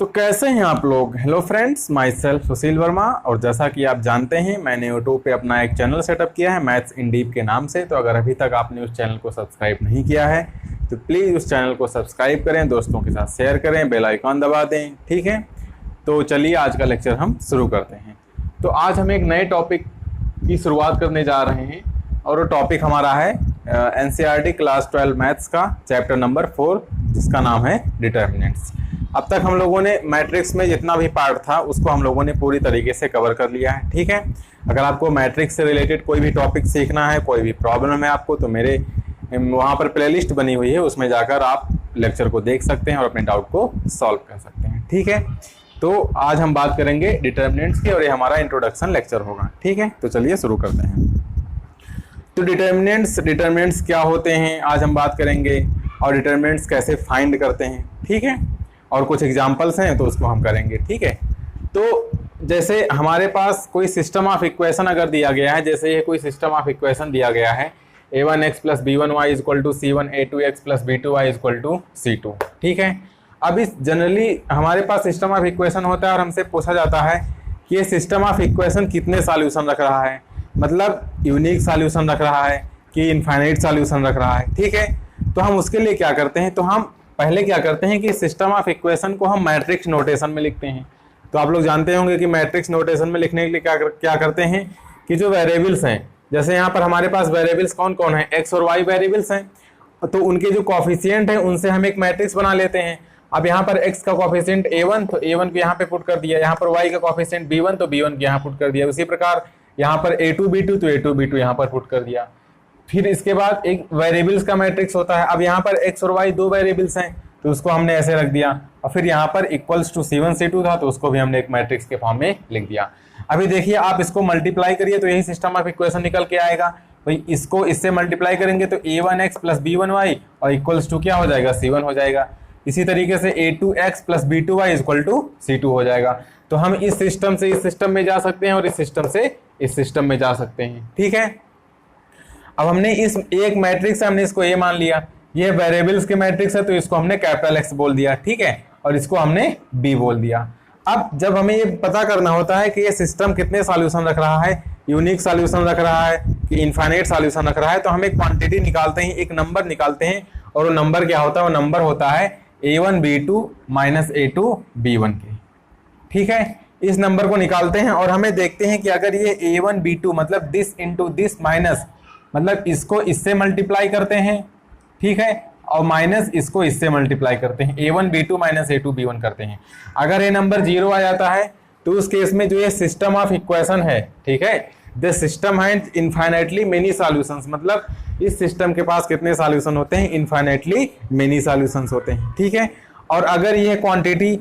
तो कैसे हैं आप लोग। हेलो फ्रेंड्स, माई सेल्फ सुशील वर्मा। और जैसा कि आप जानते हैं, मैंने यूट्यूब पे अपना एक चैनल सेटअप किया है मैथ्स इन डीप के नाम से। तो अगर अभी तक आपने उस चैनल को सब्सक्राइब नहीं किया है तो प्लीज़ उस चैनल को सब्सक्राइब करें, दोस्तों के साथ शेयर करें, बेल आइकॉन दबा दें। ठीक है, तो चलिए आज का लेक्चर हम शुरू करते हैं। तो आज हम एक नए टॉपिक की शुरुआत करने जा रहे हैं और वो टॉपिक हमारा है एनसीईआरटी क्लास 12 मैथ्स का चैप्टर नंबर 4, जिसका नाम है डिटर्मिनेंट्स। अब तक हम लोगों ने मैट्रिक्स में जितना भी पार्ट था उसको हम लोगों ने पूरी तरीके से कवर कर लिया है। ठीक है, अगर आपको मैट्रिक्स से रिलेटेड कोई भी टॉपिक सीखना है, कोई भी प्रॉब्लम है आपको, तो मेरे वहाँ पर प्लेलिस्ट बनी हुई है, उसमें जाकर आप लेक्चर को देख सकते हैं और अपने डाउट को सॉल्व कर सकते हैं। ठीक है, तो आज हम बात करेंगे डिटर्मिनेंट्स की और ये हमारा इंट्रोडक्शन लेक्चर होगा। ठीक है, तो चलिए शुरू करते हैं। तो डिटर्मिनेंट्स क्या होते हैं आज हम बात करेंगे, और डिटर्मिनेंट्स कैसे फाइंड करते हैं। ठीक है, और कुछ एग्जांपल्स हैं तो उसको हम करेंगे। ठीक है, तो जैसे हमारे पास कोई सिस्टम ऑफ इक्वेशन अगर दिया गया है, जैसे ये कोई सिस्टम ऑफ इक्वेशन दिया गया है a1x + b1y = c1, a2x + b2y = c2। ठीक है, अब इस जनरली हमारे पास सिस्टम ऑफ इक्वेशन होता है और हमसे पूछा जाता है कि ये सिस्टम ऑफ इक्वेशन कितने सॉल्यूशन रख रहा है, मतलब यूनिक सॉल्यूशन रख रहा है कि इनफाइनाइट सॉल्यूशन रख रहा है। ठीक है, तो हम उसके लिए क्या करते हैं, तो हम पहले क्या करते हैं कि सिस्टम ऑफ इक्वेशन को हम मैट्रिक्स नोटेशन में लिखते हैं। तो आप लोग जानते होंगे कि मैट्रिक्स नोटेशन में लिखने के लिए क्या करते हैं कि जो वेरिएबल्स हैं, जैसे यहाँ पर हमारे पास वेरिएबल्स कौन कौन है, एक्स और वाई वेरिएबल्स हैं, तो उनके जो कॉफिशिएंट है उनसे हम एक मैट्रिक्स बना लेते हैं। अब यहाँ पर x का कॉफिशिएंट a1, तो a1 को यहाँ पे पुट कर दिया, यहाँ पर y का कॉफिशिएंट b1, तो b1 को यहाँ पुट कर दिया। उसी प्रकार यहाँ पर a2 b2, तो a2 b2 यहाँ पर पुट कर दिया। फिर इसके बाद एक वेरिएबल्स का मैट्रिक्स होता है। अब यहाँ पर x और y दो वेरिएबल्स हैं तो उसको हमने ऐसे रख दिया, और फिर यहाँ पर इक्वल्स टू c1 c2 था तो उसको भी हमने एक मैट्रिक्स के फॉर्म में लिख दिया। अभी देखिए, आप इसको मल्टीप्लाई करिए तो यही सिस्टम ऑफ इक्वेशन निकल के आएगा। भाई इसको इससे मल्टीप्लाई करेंगे तो a1x + b1y और इक्वल्स टू क्या हो जाएगा, c1 हो जाएगा। इसी तरीके से a2x + b2y = c2 हो जाएगा। तो हम इस सिस्टम से इस सिस्टम में जा सकते हैं और इस सिस्टम से इस सिस्टम में जा सकते हैं। ठीक है, अब हमने इस एक मैट्रिक्स है, हमने इसको a मान लिया, ये वेरिएबल्स के मैट्रिक्स है तो इसको हमने कैपिटल X बोल दिया। ठीक है, और इसको हमने B बोल दिया। अब जब हमें ये पता करना होता है कि ये सिस्टम कितने सॉल्यूशन रख रहा है, यूनिक सॉल्यूशन रख रहा है कि इनफाइनाइट सॉल्यूशन रख रहा है, तो हम एक क्वांटिटी निकालते हैं, एक नंबर निकालते हैं। और वो नंबर क्या होता है, वो नंबर होता है a1 b2 - a2 b1 के। ठीक है, इस नंबर को निकालते हैं और हमें देखते हैं कि अगर ये a1 b2 मतलब दिस इंटू दिस माइनस, मतलब इसको इससे मल्टीप्लाई करते हैं, ठीक है, और माइनस इसको इससे मल्टीप्लाई करते हैं, a1 b2 - a2 b1 करते हैं। अगर ये नंबर 0 आ जाता है तो उस केस में जो ये सिस्टम ऑफ इक्वेशन है, ठीक है, the system has infinitely many solutions, मतलब इस सिस्टम के पास कितने सॉल्यूशन होते हैं, इनफाइनाइटली मेनी सॉल्यूशंस होते हैं। ठीक है, और अगर ये quantity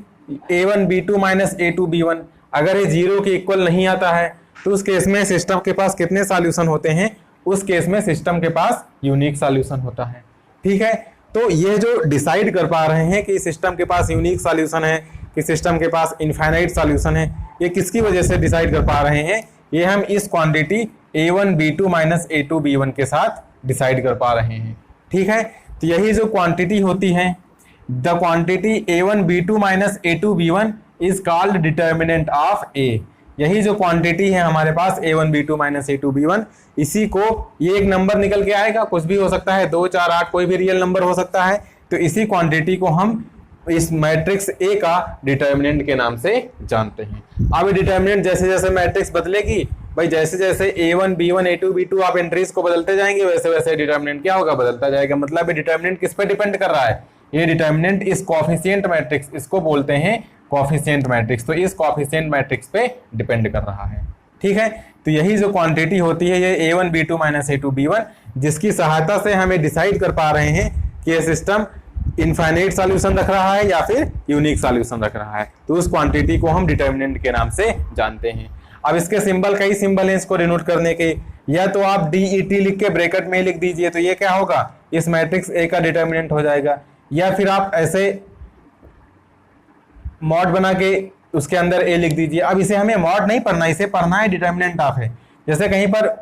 a1 b2 - a2 b1 अगर ये 0 के इक्वल नहीं आता है तो उस केस में सिस्टम के पास कितने सॉल्यूशन होते हैं, उस केस में सिस्टम के पास यूनिक सॉल्यूशन होता है। ठीक है, तो ये जो डिसाइड कर पा रहे हैं कि सिस्टम के पास यूनिक सॉल्यूशन है कि सिस्टम के पास इनफाइनाइट सॉल्यूशन है, ये किसकी वजह से डिसाइड कर पा रहे हैं, ये हम इस quantity a1 b2 - a2 b1 के साथ डिसाइड कर पा रहे हैं। ठीक है, तो यही जो क्वांटिटी होती है, the quantity a1 b2 - a2 b1 is called determinant of a। यही जो क्वांटिटी है हमारे पास a1 b2 - a2 b1, इसी को ये एक नंबर निकल के आएगा, कुछ भी हो सकता है, 2 4 8 कोई भी रियल नंबर हो सकता है। तो इसी क्वांटिटी को हम इस मैट्रिक्स A का डिटर्मिनेंट के नाम से जानते हैं। अब डिटर्मिनेंट जैसे जैसे मैट्रिक्स बदलेगी, भाई जैसे जैसे a1 b1 a2 b2 आप एंट्रीज को बदलते जाएंगे, वैसे वैसे डिटर्मिनेंट क्या होगा, बदलता जाएगा। मतलब ये डिटर्मिनेंट किस पे डिपेंड कर रहा है, ये डिटर्मिनेंट इस कोएफिशिएंट मैट्रिक्स, इसको बोलते हैं कोएफिशिएंट मैट्रिक्स, तो इस कोएफिशिएंट मैट्रिक्स पे डिपेंड कर रहा है। ठीक है, तो यही जो क्वांटिटी होती है ये a1 b2 - a2 b1, जिसकी सहायता से हमें डिसाइड कर पा रहे हैं कि ये सिस्टम इनफाइनाइट सॉल्यूशन रख रहा है या फिर यूनिक सॉल्यूशन रख रहा है, तो उस क्वांटिटी को हम डिटर्मिनेंट के नाम से जानते हैं। अब इसके सिंबल, कई सिंबल हैं इसको डिनोट करने के, या तो आप DET लिख के ब्रैकेट में लिख दीजिए तो ये क्या होगा, इस मैट्रिक्स A का डिटर्मिनेंट हो जाएगा, या फिर आप ऐसे मॉड बना के उसके अंदर A लिख दीजिए। अब इसे हमें मॉड नहीं पढ़ना, इसे पढ़ना है डिटर्मिनेंट ऑफ है। जैसे कहीं पर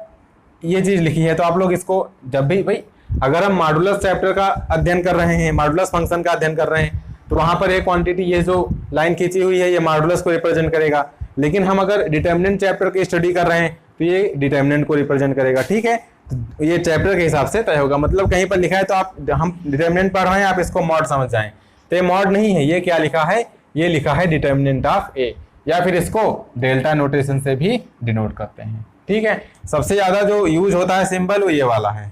ये चीज लिखी है तो आप लोग इसको जब भी, भाई अगर हम मॉडुलस चैप्टर का अध्ययन कर रहे हैं, मॉडुलस फंक्शन का अध्ययन कर रहे हैं, तो वहां पर एक क्वांटिटी, ये जो लाइन खींची हुई है, ये मॉडुलस को रिप्रेजेंट करेगा। लेकिन हम अगर डिटर्मिनेंट चैप्टर की स्टडी कर रहे हैं तो ये डिटर्मिनेंट को रिप्रेजेंट करेगा। ठीक है, तो ये चैप्टर के हिसाब से तय होगा। मतलब कहीं पर लिखा है तो आप, हम डिटर्मिनेंट पढ़ रहे हैं, आप इसको मॉड समझ जाएं, तो ये मॉड नहीं है। ये क्या लिखा है, ये लिखा है डिटर्मिनेंट ऑफ ए, या फिर इसको डेल्टा नोटेशन से भी डिनोट करते हैं। ठीक है, सबसे ज्यादा जो यूज होता है सिंबल वो ये वाला है।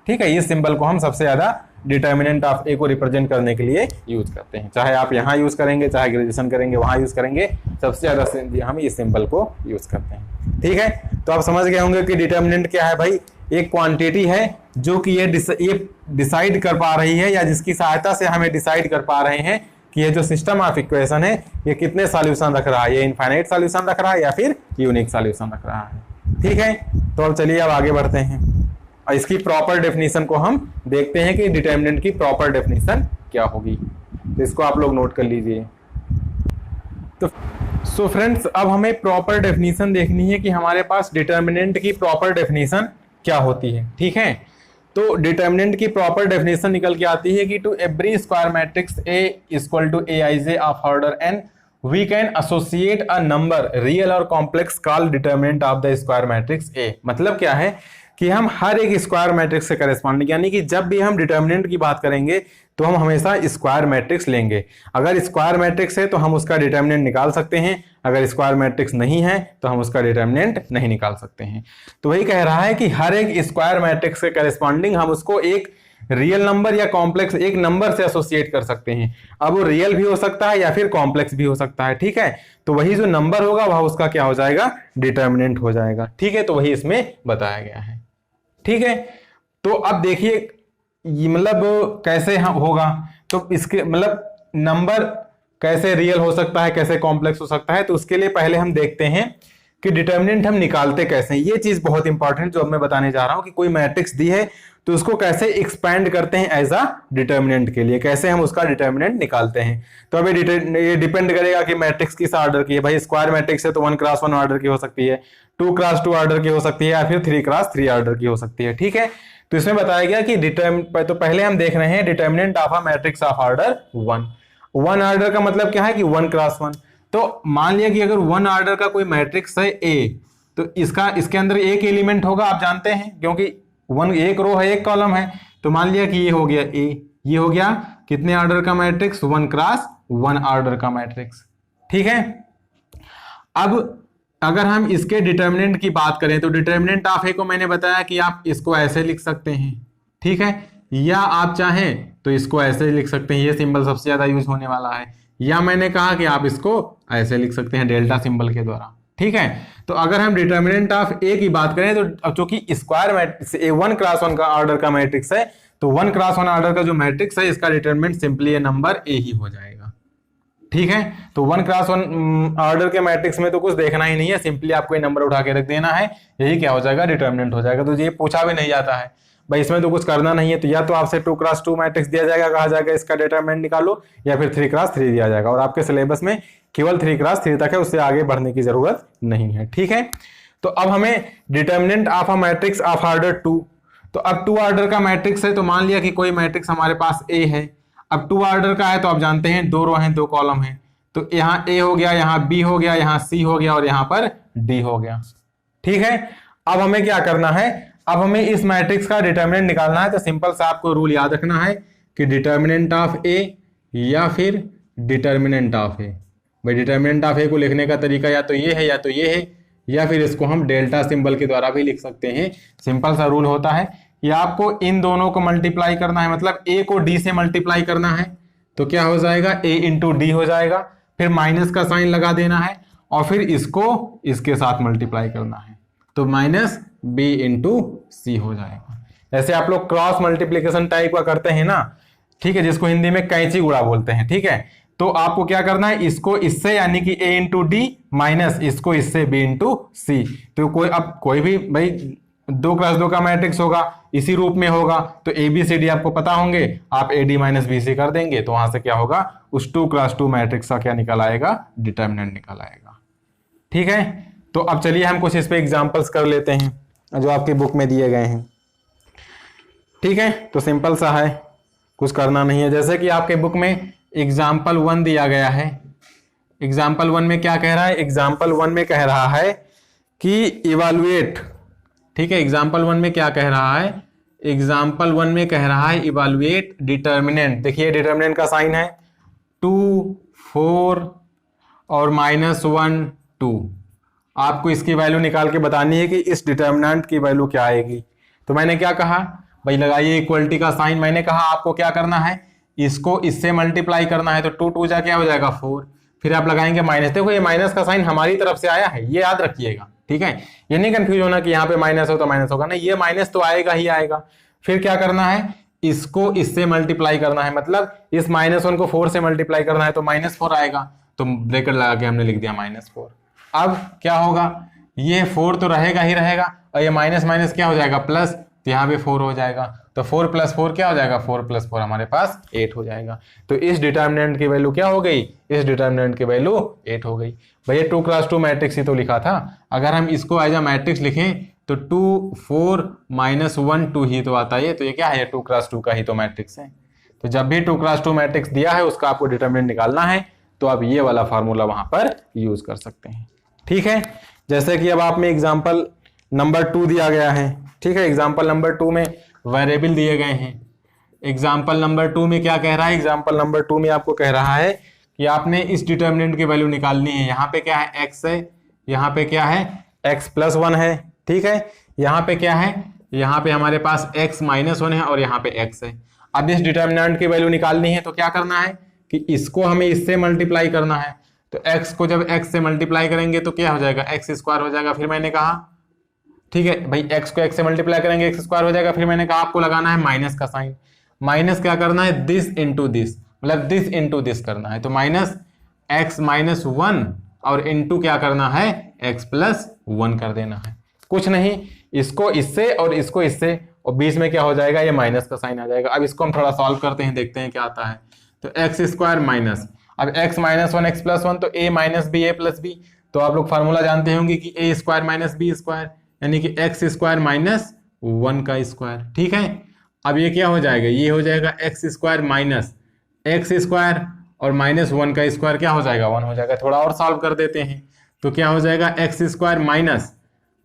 ठीक है, इस सिंबल को हम सबसे ज्यादा डिटर्मिनेंट ऑफ ए को रिप्रेजेंट करने के लिए यूज करते हैं। चाहे आप यहाँ यूज करेंगे, चाहे ग्रेजुएशन करेंगे वहां यूज करेंगे, सबसे ज्यादा हम इस सिंबल को यूज करते हैं। ठीक है, तो आप समझ गए होंगे कि डिटर्मिनेंट क्या है भाई। एक क्वांटिटी है जो कि ये डिसाइड कर पा रही है, या जिसकी सहायता से हमें डिसाइड कर पा रहे हैं कि ये जो सिस्टम ऑफ इक्वेशन है ये कितने सॉल्यूशन रख रहा है, ये इनफाइनाइट सॉल्यूशन रख रहा है या फिर यूनिक सॉल्यूशन रख रहा है। ठीक है, तो अब चलिए अब आगे बढ़ते हैं और इसकी प्रॉपर डेफिनेशन को हम देखते हैं कि डिटर्मिनेंट की प्रॉपर डेफिनेशन क्या होगी। तो इसको आप लोग नोट कर लीजिए। तो सो फ्रेंड्स, अब हमें प्रॉपर डेफिनेशन देखनी है कि हमारे पास डिटर्मिनेंट की प्रॉपर डेफिनेशन क्या होती है। ठीक है, तो डिटर्मिनेंट की प्रॉपर डेफिनेशन निकल के आती है कि to every square matrix A equal to aij of order n we can associate a number real और complex called determinant of the square matrix A। मतलब क्या है कि हम हर एक स्क्वायर मैट्रिक्स से करेस्पॉन्डिंग, यानी कि जब भी हम डिटर्मिनेंट की बात करेंगे तो हम हमेशा स्क्वायर मैट्रिक्स लेंगे। अगर स्क्वायर मैट्रिक्स है तो हम उसका डिटर्मिनेंट निकाल सकते हैं, अगर स्क्वायर मैट्रिक्स नहीं है तो हम उसका डिटर्मिनेंट नहीं निकाल सकते हैं। तो वही कह रहा है कि हर एक स्क्वायर मैट्रिक्स के करेस्पॉन्डिंग हम उसको एक रियल नंबर या कॉम्प्लेक्स एक नंबर से एसोसिएट कर सकते हैं। अब वो रियल भी हो सकता है या फिर कॉम्प्लेक्स भी हो सकता है। ठीक है, तो वही जो नंबर होगा वह उसका क्या हो जाएगा, डिटर्मिनेंट हो जाएगा। ठीक है, तो वही इसमें बताया गया है। ठीक है, तो अब देखिए ये मतलब कैसे होगा, तो इसके मतलब नंबर कैसे रियल हो सकता है, कैसे कॉम्प्लेक्स हो सकता है। तो उसके लिए पहले हम देखते हैं कि डिटर्मिनेंट हम निकालते कैसे हैं। ये चीज बहुत इंपॉर्टेंट जो अब मैं बताने जा रहा हूं कि कोई मैट्रिक्स दी है तो उसको कैसे एक्सपैंड करते हैं एज अ डिटर्मिनेंट के लिए, कैसे हम उसका डिटर्मिनेंट निकालते हैं। तो अभी ये डिपेंड करेगा कि मैट्रिक्स किस ऑर्डर की है। भाई स्क्वायर मैट्रिक्स है तो 1x1 ऑर्डर की हो सकती है, 2x2 ऑर्डर की हो सकती है, या फिर 3x3 ऑर्डर की हो सकती है। ठीक है, तो इसमें बताया गया कि तो पहले हम देख रहे हैं determinant of a matrix of order 1 order का मतलब क्या है कि 1x1। तो मान लिया कि अगर 1 ऑर्डर का कोई मैट्रिक्स है A, तो इसके अंदर एक एलिमेंट होगा, आप जानते हैं, क्योंकि एक रो है एक कॉलम है। तो मान लिया कि ये हो गया A, ये हो गया कितने ऑर्डर का मैट्रिक्स, 1x1 ऑर्डर का मैट्रिक्स। ठीक है, अब अगर हम इसके डिटर्मिनेंट की बात करें तो डिटर्मिनेंट ऑफ ए को मैंने बताया कि आप इसको ऐसे लिख सकते हैं। ठीक है, या आप चाहें तो इसको ऐसे लिख सकते हैं, ये सिंबल सबसे ज्यादा यूज होने वाला है। या मैंने कहा कि आप इसको ऐसे लिख सकते हैं डेल्टा सिंबल के द्वारा। ठीक है, तो अगर हम डिटर्मिनेंट ऑफ ए की बात करें तो चूंकि स्क्वायर मैट्रिक्स 1x1 का ऑर्डर का मैट्रिक्स है, तो 1x1 ऑर्डर का जो मैट्रिक्स है इसका डिटर्मिनेंट सिंपली ये नंबर ए ही हो जाएगा। ठीक है, तो 1x1 ऑर्डर के मैट्रिक्स में तो कुछ देखना ही नहीं है, सिंपली आपको ये नंबर उठा के रख देना है, यही क्या हो जाएगा, डिटर्मिनेंट हो जाएगा। तो ये पूछा भी नहीं जाता है भाई, इसमें तो कुछ करना नहीं है। तो या तो आपसे 2x2 मैट्रिक्स दिया जाएगा, कहा जाएगा इसका डिटर्मिनेंट निकालो, या फिर 3x3 दिया जाएगा। और आपके सिलेबस में केवल 3x3 तक है, उससे आगे बढ़ने की जरूरत नहीं है। ठीक है, तो अब हमें determinant of a matrix of order 2, तो अब 2 ऑर्डर का मैट्रिक्स है, तो मान लिया कि कोई मैट्रिक्स हमारे पास A है। अब 2 ऑर्डर का है तो आप जानते हैं 2 रो हैं 2 कॉलम हैं, तो यहाँ A हो गया, यहाँ B हो गया, यहाँ C हो गया और यहाँ पर D हो गया। ठीक है, अब हमें क्या करना है, अब हमें इस मैट्रिक्स का डिटर्मिनेंट निकालना है। तो सिंपल सा आपको रूल याद रखना है कि डिटर्मिनेंट ऑफ A या फिर डिटर्मिनेंट ऑफ A। भाई डिटर्मिनेंट ऑफ A को लिखने का तरीका या तो ये है या तो ये है, या फिर इसको हम डेल्टा सिंबल के द्वारा भी लिख सकते हैं। सिंपल सा रूल होता है कि आपको इन दोनों को मल्टीप्लाई करना है, मतलब A को D से मल्टीप्लाई करना है, तो क्या हो जाएगा, A इंटू D हो जाएगा, फिर माइनस का साइन लगा देना है और फिर इसको इसके साथ मल्टीप्लाई करना है, तो माइनस B इंटू C हो जाएगा। ऐसे आप लोग क्रॉस मल्टीप्लीकेशन टाइप का करते हैं ना, ठीक है, जिसको हिंदी में कैंची गुणा बोलते हैं। ठीक है, तो आपको क्या करना है, इसको इससे यानी कि A इंटू डी माइनस इसको इससे B इंटू सी। तो कोई भी भाई 2x2 का मैट्रिक्स होगा, इसी रूप में होगा, तो ABCD आपको पता होंगे, आप AD माइनस BC कर देंगे, तो वहां से क्या होगा, उस 2x2 मैट्रिक्स का क्या निकल आएगा, डिटर्मिनेंट निकल आएगा। ठीक है, तो अब चलिए हम कुछ इस पे एग्जांपल्स कर लेते हैं जो आपकी बुक में दिए गए हैं। ठीक है, तो सिंपल सा है, कुछ करना नहीं है। जैसे कि आपके बुक में एग्जाम्पल 1 दिया गया है। एग्जाम्पल 1 में क्या कह रहा है? एग्जाम्पल 1 में कह रहा है कि इवालुएट, ठीक है। एग्जाम्पल 1 में क्या कह रहा है? एग्जाम्पल 1 में कह रहा है इवालुएट डिटर्मिनेंट। देखिए डिटर्मिनेंट का साइन है 2, 4 और -1, 2। आपको इसकी वैल्यू निकाल के बतानी है कि इस डिटर्मिनेंट की वैल्यू क्या आएगी। तो मैंने क्या कहा भाई, लगाइए इक्वलिटी का साइन। मैंने कहा आपको क्या करना है, इसको इससे मल्टीप्लाई करना है। तो 2 2 जा क्या हो जाएगा 4, फिर आप लगाएंगे माइनस। देखो ये माइनस का साइन हमारी तरफ से आया है, ये याद रखिएगा, ठीक है। ये नहीं कंफ्यूज होना कि यहाँ पे माइनस हो तो माइनस होगा, नहीं, ये माइनस तो आएगा ही आएगा। फिर क्या करना है, इसको इससे मल्टीप्लाई करना है, मतलब इस -1 को 4 से मल्टीप्लाई करना है तो -4 आएगा। तो ब्रैकेट लगा के हमने लिख दिया -4। अब क्या होगा, ये 4 तो रहेगा ही रहेगा, और ये माइनस माइनस क्या हो जाएगा प्लस, तो यहाँ पे 4 हो जाएगा। तो 4 + 4 क्या हो जाएगा, 4 + 4 हमारे पास 8 हो जाएगा। तो इस डिटर्मिनेंट की वैल्यू क्या हो गई, इस डिटर्मिनेंट की वैल्यू 8 हो गई। भैया 2 × 2 मैट्रिक्स ही तो लिखा था, अगर हम इसको एज अ मैट्रिक्स लिखें तो 2 4 -1 2 ही तो आता है। तो ये क्या है, 2 × 2 का ही तो मैट्रिक्स है। तो जब भी 2 × 2 मैट्रिक्स दिया है उसका आपको डिटर्मिनेंट निकालना है, तो आप ये वाला फार्मूला वहां पर यूज कर सकते हैं, ठीक है। जैसे कि अब आप में एग्जाम्पल नंबर 2 दिया गया है, ठीक है। एग्जाम्पल नंबर 2 में वेरिएबल दिए गए हैं। एग्जाम्पल नंबर 2 में क्या कह रहा है, एग्जाम्पल नंबर 2 में आपको कह रहा है कि आपने इस डिटर्मिनेंट की वैल्यू निकालनी है। यहाँ पे क्या है, x है, यहाँ पे क्या है, x + 1 है, ठीक है। यहाँ पे क्या है, यहाँ पे हमारे पास x - 1 है और यहाँ पे x है। अब इस डिटर्मिनेंट की वैल्यू निकालनी है तो क्या करना है कि इसको हमें इससे मल्टीप्लाई करना है। तो x को जब x से मल्टीप्लाई करेंगे तो क्या हो जाएगा, x² हो जाएगा। फिर मैंने कहा, ठीक है भाई, x को x से मल्टीप्लाई करेंगे x² हो जाएगा। फिर मैंने कहा आपको लगाना है माइनस का साइन। माइनस क्या करना है, दिस इंटू दिस, मतलब दिस इंटू दिस करना है। तो -x - 1 और इंटू क्या करना है, x + 1 कर देना है। कुछ नहीं, इसको इससे और इसको इससे, और बीच में क्या हो जाएगा, ये माइनस का साइन आ जाएगा। अब इसको हम थोड़ा सॉल्व करते हैं, देखते हैं क्या आता है। तो x² माइनस, अब x - 1 x + 1 तो a - b a + b। तो आप लोग फार्मूला जानते होंगे कि a² - b², यानी कि x² - 1 का स्क्वायर, ठीक है। अब ये क्या हो जाएगा, ये हो जाएगा x² - x² और -1 का स्क्वायर क्या हो जाएगा, 1 हो जाएगा। थोड़ा और सॉल्व कर देते हैं, तो क्या हो जाएगा, x² माइनस,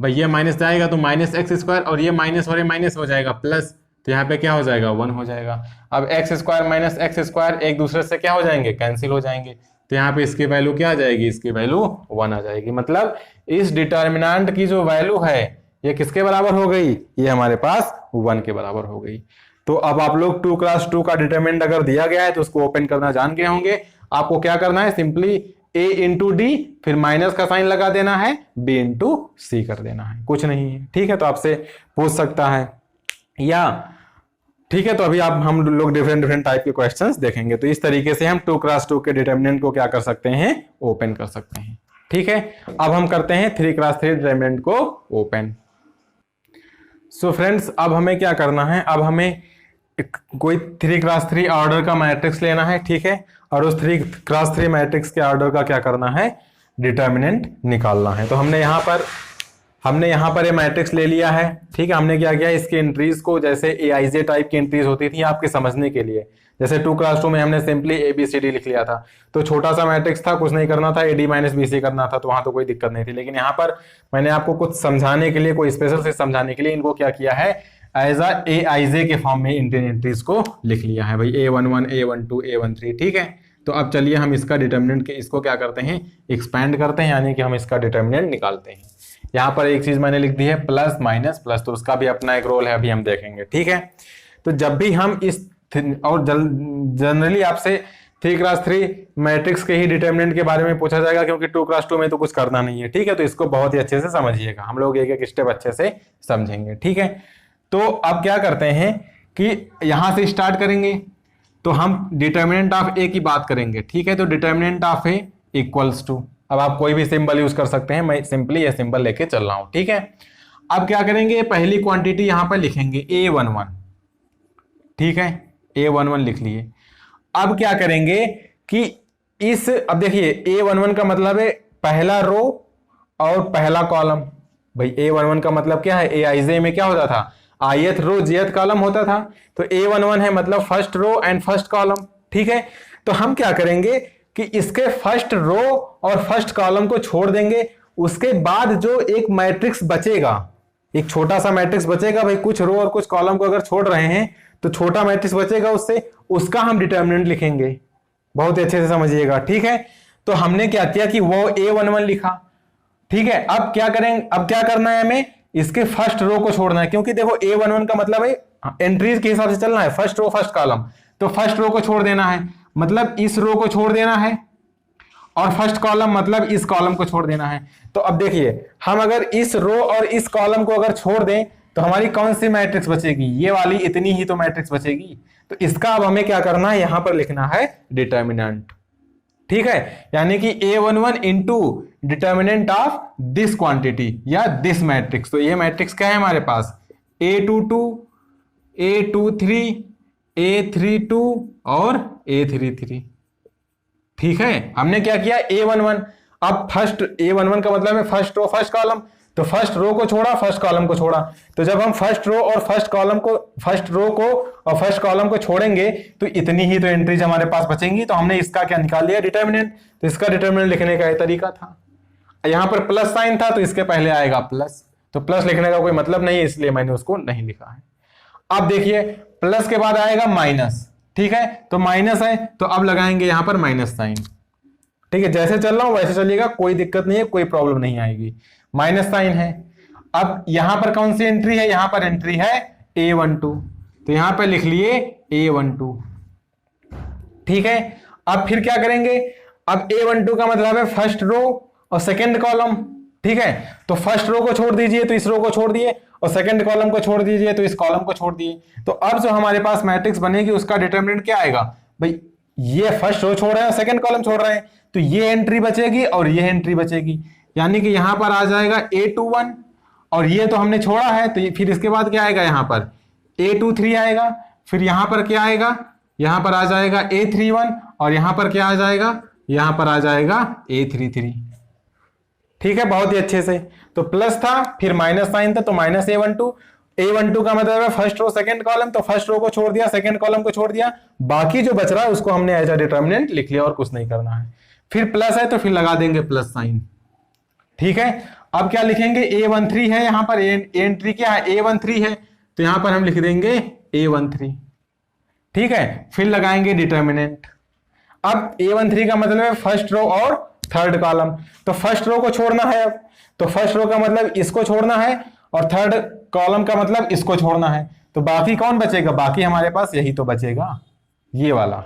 भाई ये माइनस जाएगा तो -x² और ये माइनस और ये माइनस हो जाएगा प्लस, तो यहाँ पे क्या हो जाएगा, 1 हो जाएगा। अब x² - x² एक दूसरे से क्या हो जाएंगे, कैंसिल हो जाएंगे। तो यहाँ पे इसकी वैल्यू क्या आ जाएगी, इसकी वैल्यू 1 आ जाएगी। मतलब इस डिटर्मिनेंट की जो वैल्यू है ये किसके बराबर हो गई, ये हमारे पास 1 के बराबर हो गई। तो अब आप लोग 2 × 2 का डिटर्मिनेंट अगर दिया गया है तो उसको ओपन करना जान गए होंगे। आपको क्या करना है, सिंपली a × d, फिर माइनस का साइन लगा देना है, b × c कर देना है, कुछ नहीं है, ठीक है। तो आपसे पूछ सकता है या, ठीक है। तो अभी हम लोग डिफरेंट टाइप के क्वेश्चंस देखेंगे। तो इस तरीके से हम 2 × 2 के डिटर्मिनेंट को क्या कर सकते हैं, ओपन कर सकते हैं, ठीक है। अब हम करते हैं 3 × 3 डिटर्मिनेंट को ओपन। सो फ्रेंड्स, अब हमें क्या करना है, अब हमें कोई 3 × 3 ऑर्डर का मैट्रिक्स लेना है, ठीक है। और उस 3 × 3 मैट्रिक्स के ऑर्डर का क्या करना है, डिटर्मिनेंट निकालना है। तो हमने यहाँ पर ये मैट्रिक्स ले लिया है, ठीक है। हमने क्या किया, इसके एंट्रीज को जैसे AIJ टाइप की एंट्रीज होती थी आपके समझने के लिए, जैसे 2 × 2 में हमने सिंपली ABCD लिख लिया था। तो छोटा सा मैट्रिक्स था, कुछ नहीं करना था, AD - BC करना था, तो वहां तो कोई दिक्कत नहीं थी। लेकिन यहाँ पर मैंने आपको कुछ समझाने के लिए, कोई स्पेशल से समझाने के लिए इनको क्या किया है, एज अ AIJ के फॉर्म में एंट्रीज को लिख लिया है भाई, A11 A12 A13, ठीक है। तो अब चलिए हम इसका डिटर्मिनेंट के इसको क्या करते हैं, एक्सपैंड करते हैं, यानी कि हम इसका डिटर्मिनेंट निकालते हैं। यहाँ पर एक चीज मैंने लिख दी है प्लस माइनस प्लस, तो उसका भी अपना एक रोल है, अभी हम देखेंगे, ठीक है। तो जब भी हम इस, और जनरली आपसे 3 × 3 मैट्रिक्स के ही डिटर्मिनेंट के बारे में पूछा जाएगा, क्योंकि 2 × 2 में तो कुछ करना नहीं है, ठीक है। तो इसको बहुत ही अच्छे से समझिएगा, हम लोग एक एक स्टेप अच्छे से समझेंगे, ठीक है। तो अब क्या करते हैं कि यहां से स्टार्ट करेंगे, तो हम डिटर्मिनेंट ऑफ ए की बात करेंगे, ठीक है। तो determinant of A equals to, अब आप कोई भी सिंबल यूज कर सकते हैं, मैं सिंपली ये सिंबल लेके चल रहा हूं, ठीक है। अब क्या करेंगे, पहली क्वांटिटी यहां पर लिखेंगे A11, ठीक है, A11 लिख लिए। अब क्या करेंगे कि इस, अब देखिए A11 का मतलब है पहला रो और पहला कॉलम। भाई A11 का मतलब क्या है, AIJ में क्या होता था, ith रो jth कॉलम होता था। तो A11 है मतलब first row and first column, ठीक है। तो हम क्या करेंगे कि इसके फर्स्ट रो और फर्स्ट कॉलम को छोड़ देंगे, उसके बाद जो एक मैट्रिक्स बचेगा, एक छोटा सा मैट्रिक्स बचेगा भाई, कुछ रो और कुछ कॉलम को अगर छोड़ रहे हैं तो छोटा मैट्रिक्स बचेगा उससे, उसका हम डिटर्मिनेंट लिखेंगे। बहुत ही अच्छे से समझिएगा, ठीक है। तो हमने क्या किया कि वो A11 लिखा, ठीक है। अब क्या करेंगे, अब क्या करना है हमें, इसके फर्स्ट रो को छोड़ना है, क्योंकि देखो A11 का मतलब है एंट्रीज के हिसाब से चलना है, फर्स्ट रो फर्स्ट कॉलम, तो फर्स्ट रो को छोड़ देना है, मतलब इस रो को छोड़ देना है, और फर्स्ट कॉलम मतलब इस कॉलम को छोड़ देना है। तो अब देखिए, हम अगर इस रो और इस कॉलम को अगर छोड़ दें तो हमारी कौन सी मैट्रिक्स बचेगी, ये वाली, इतनी ही तो मैट्रिक्स बचेगी। तो इसका अब हमें क्या करना है, यहां पर लिखना है डिटर्मिनेंट, ठीक है। यानी कि A11 into determinant of this quantity या दिस मैट्रिक्स। तो ये मैट्रिक्स क्या है हमारे पास, A22, A23, A32 और A33, ठीक है। हमने क्या किया, A11, अब फर्स्ट A11 का मतलब है फर्स्ट रो फर्स्ट कॉलम, तो फर्स्ट रो को छोड़ा, फर्स्ट कॉलम को छोड़ा। तो जब हम फर्स्ट रो और फर्स्ट कॉलम को, फर्स्ट रो को और फर्स्ट कॉलम को छोड़ेंगे तो इतनी ही तो एंट्रीज हमारे पास बचेंगी। तो हमने इसका क्या निकाल लिया, डिटर्मिनेंट। तो इसका डिटर्मिनेंट लिखने का ये तरीका था, यहां पर प्लस साइन था तो इसके पहले आएगा प्लस, तो प्लस लिखने का कोई मतलब नहीं है, इसलिए मैंने उसको नहीं लिखा है। अब देखिए, प्लस के बाद आएगा माइनस, ठीक है। तो माइनस है तो अब लगाएंगे यहां पर माइनस साइन, ठीक है। जैसे चल रहा हूं वैसे चलिएगा, कोई दिक्कत नहीं है, कोई प्रॉब्लम नहीं आएगी। माइनस साइन है, अब यहां पर कौन सी एंट्री है, यहां पर एंट्री है A12, तो यहां पर लिख लिए A12, ठीक है। अब फिर क्या करेंगे, अब A12 का मतलब है फर्स्ट रो और सेकंड कॉलम, ठीक है। तो फर्स्ट रो को छोड़ दीजिए तो इस रो को छोड़ दिए, और सेकंड कॉलम को छोड़ दीजिए तो इस कॉलम को छोड़ दिए। तो अब जो हमारे पास मैट्रिक्स बनेगी उसका डिटर्मिनेंट क्या आएगा भाई, ये फर्स्ट रो छोड़ रहे हैं, सेकंड कॉलम छोड़ रहे हैं, तो ये एंट्री बचेगी और ये एंट्री बचेगी। यानी कि यहां पर आ जाएगा A21, और ये तो हमने छोड़ा है, तो ये फिर इसके बाद क्या आएगा, यहां पर A23 आएगा, फिर यहां पर क्या आएगा, यहां पर आ जाएगा A31, और यहां पर क्या आ जाएगा, यहां पर आ जाएगा A33, ठीक है। बहुत ही अच्छे से, तो प्लस था फिर माइनस साइन था तो माइनस A12 का मतलब है फर्स्ट रो सेकंड कॉलम, तो फर्स्ट रो को छोड़ दिया, सेकंड कॉलम को छोड़ दिया, बाकी जो बच रहा है उसको हमने एज अ डिटर्मिनेंट लिख लिया और कुछ नहीं करना है। फिर प्लस है तो फिर लगा देंगे प्लस साइन, ठीक है। अब क्या लिखेंगे, A13 है, यहां पर एंट्री क्या है, A13 है, तो यहां पर हम लिख देंगे A13, ठीक है। फिर लगाएंगे डिटर्मिनेंट। अब A13 का मतलब है फर्स्ट रो और थर्ड कॉलम, तो फर्स्ट रो को छोड़ना है, अब तो फर्स्ट रो का मतलब इसको छोड़ना है, और थर्ड कॉलम का मतलब इसको छोड़ना है। तो बाकी कौन बचेगा, बाकी हमारे पास यही तो बचेगा, ये वाला।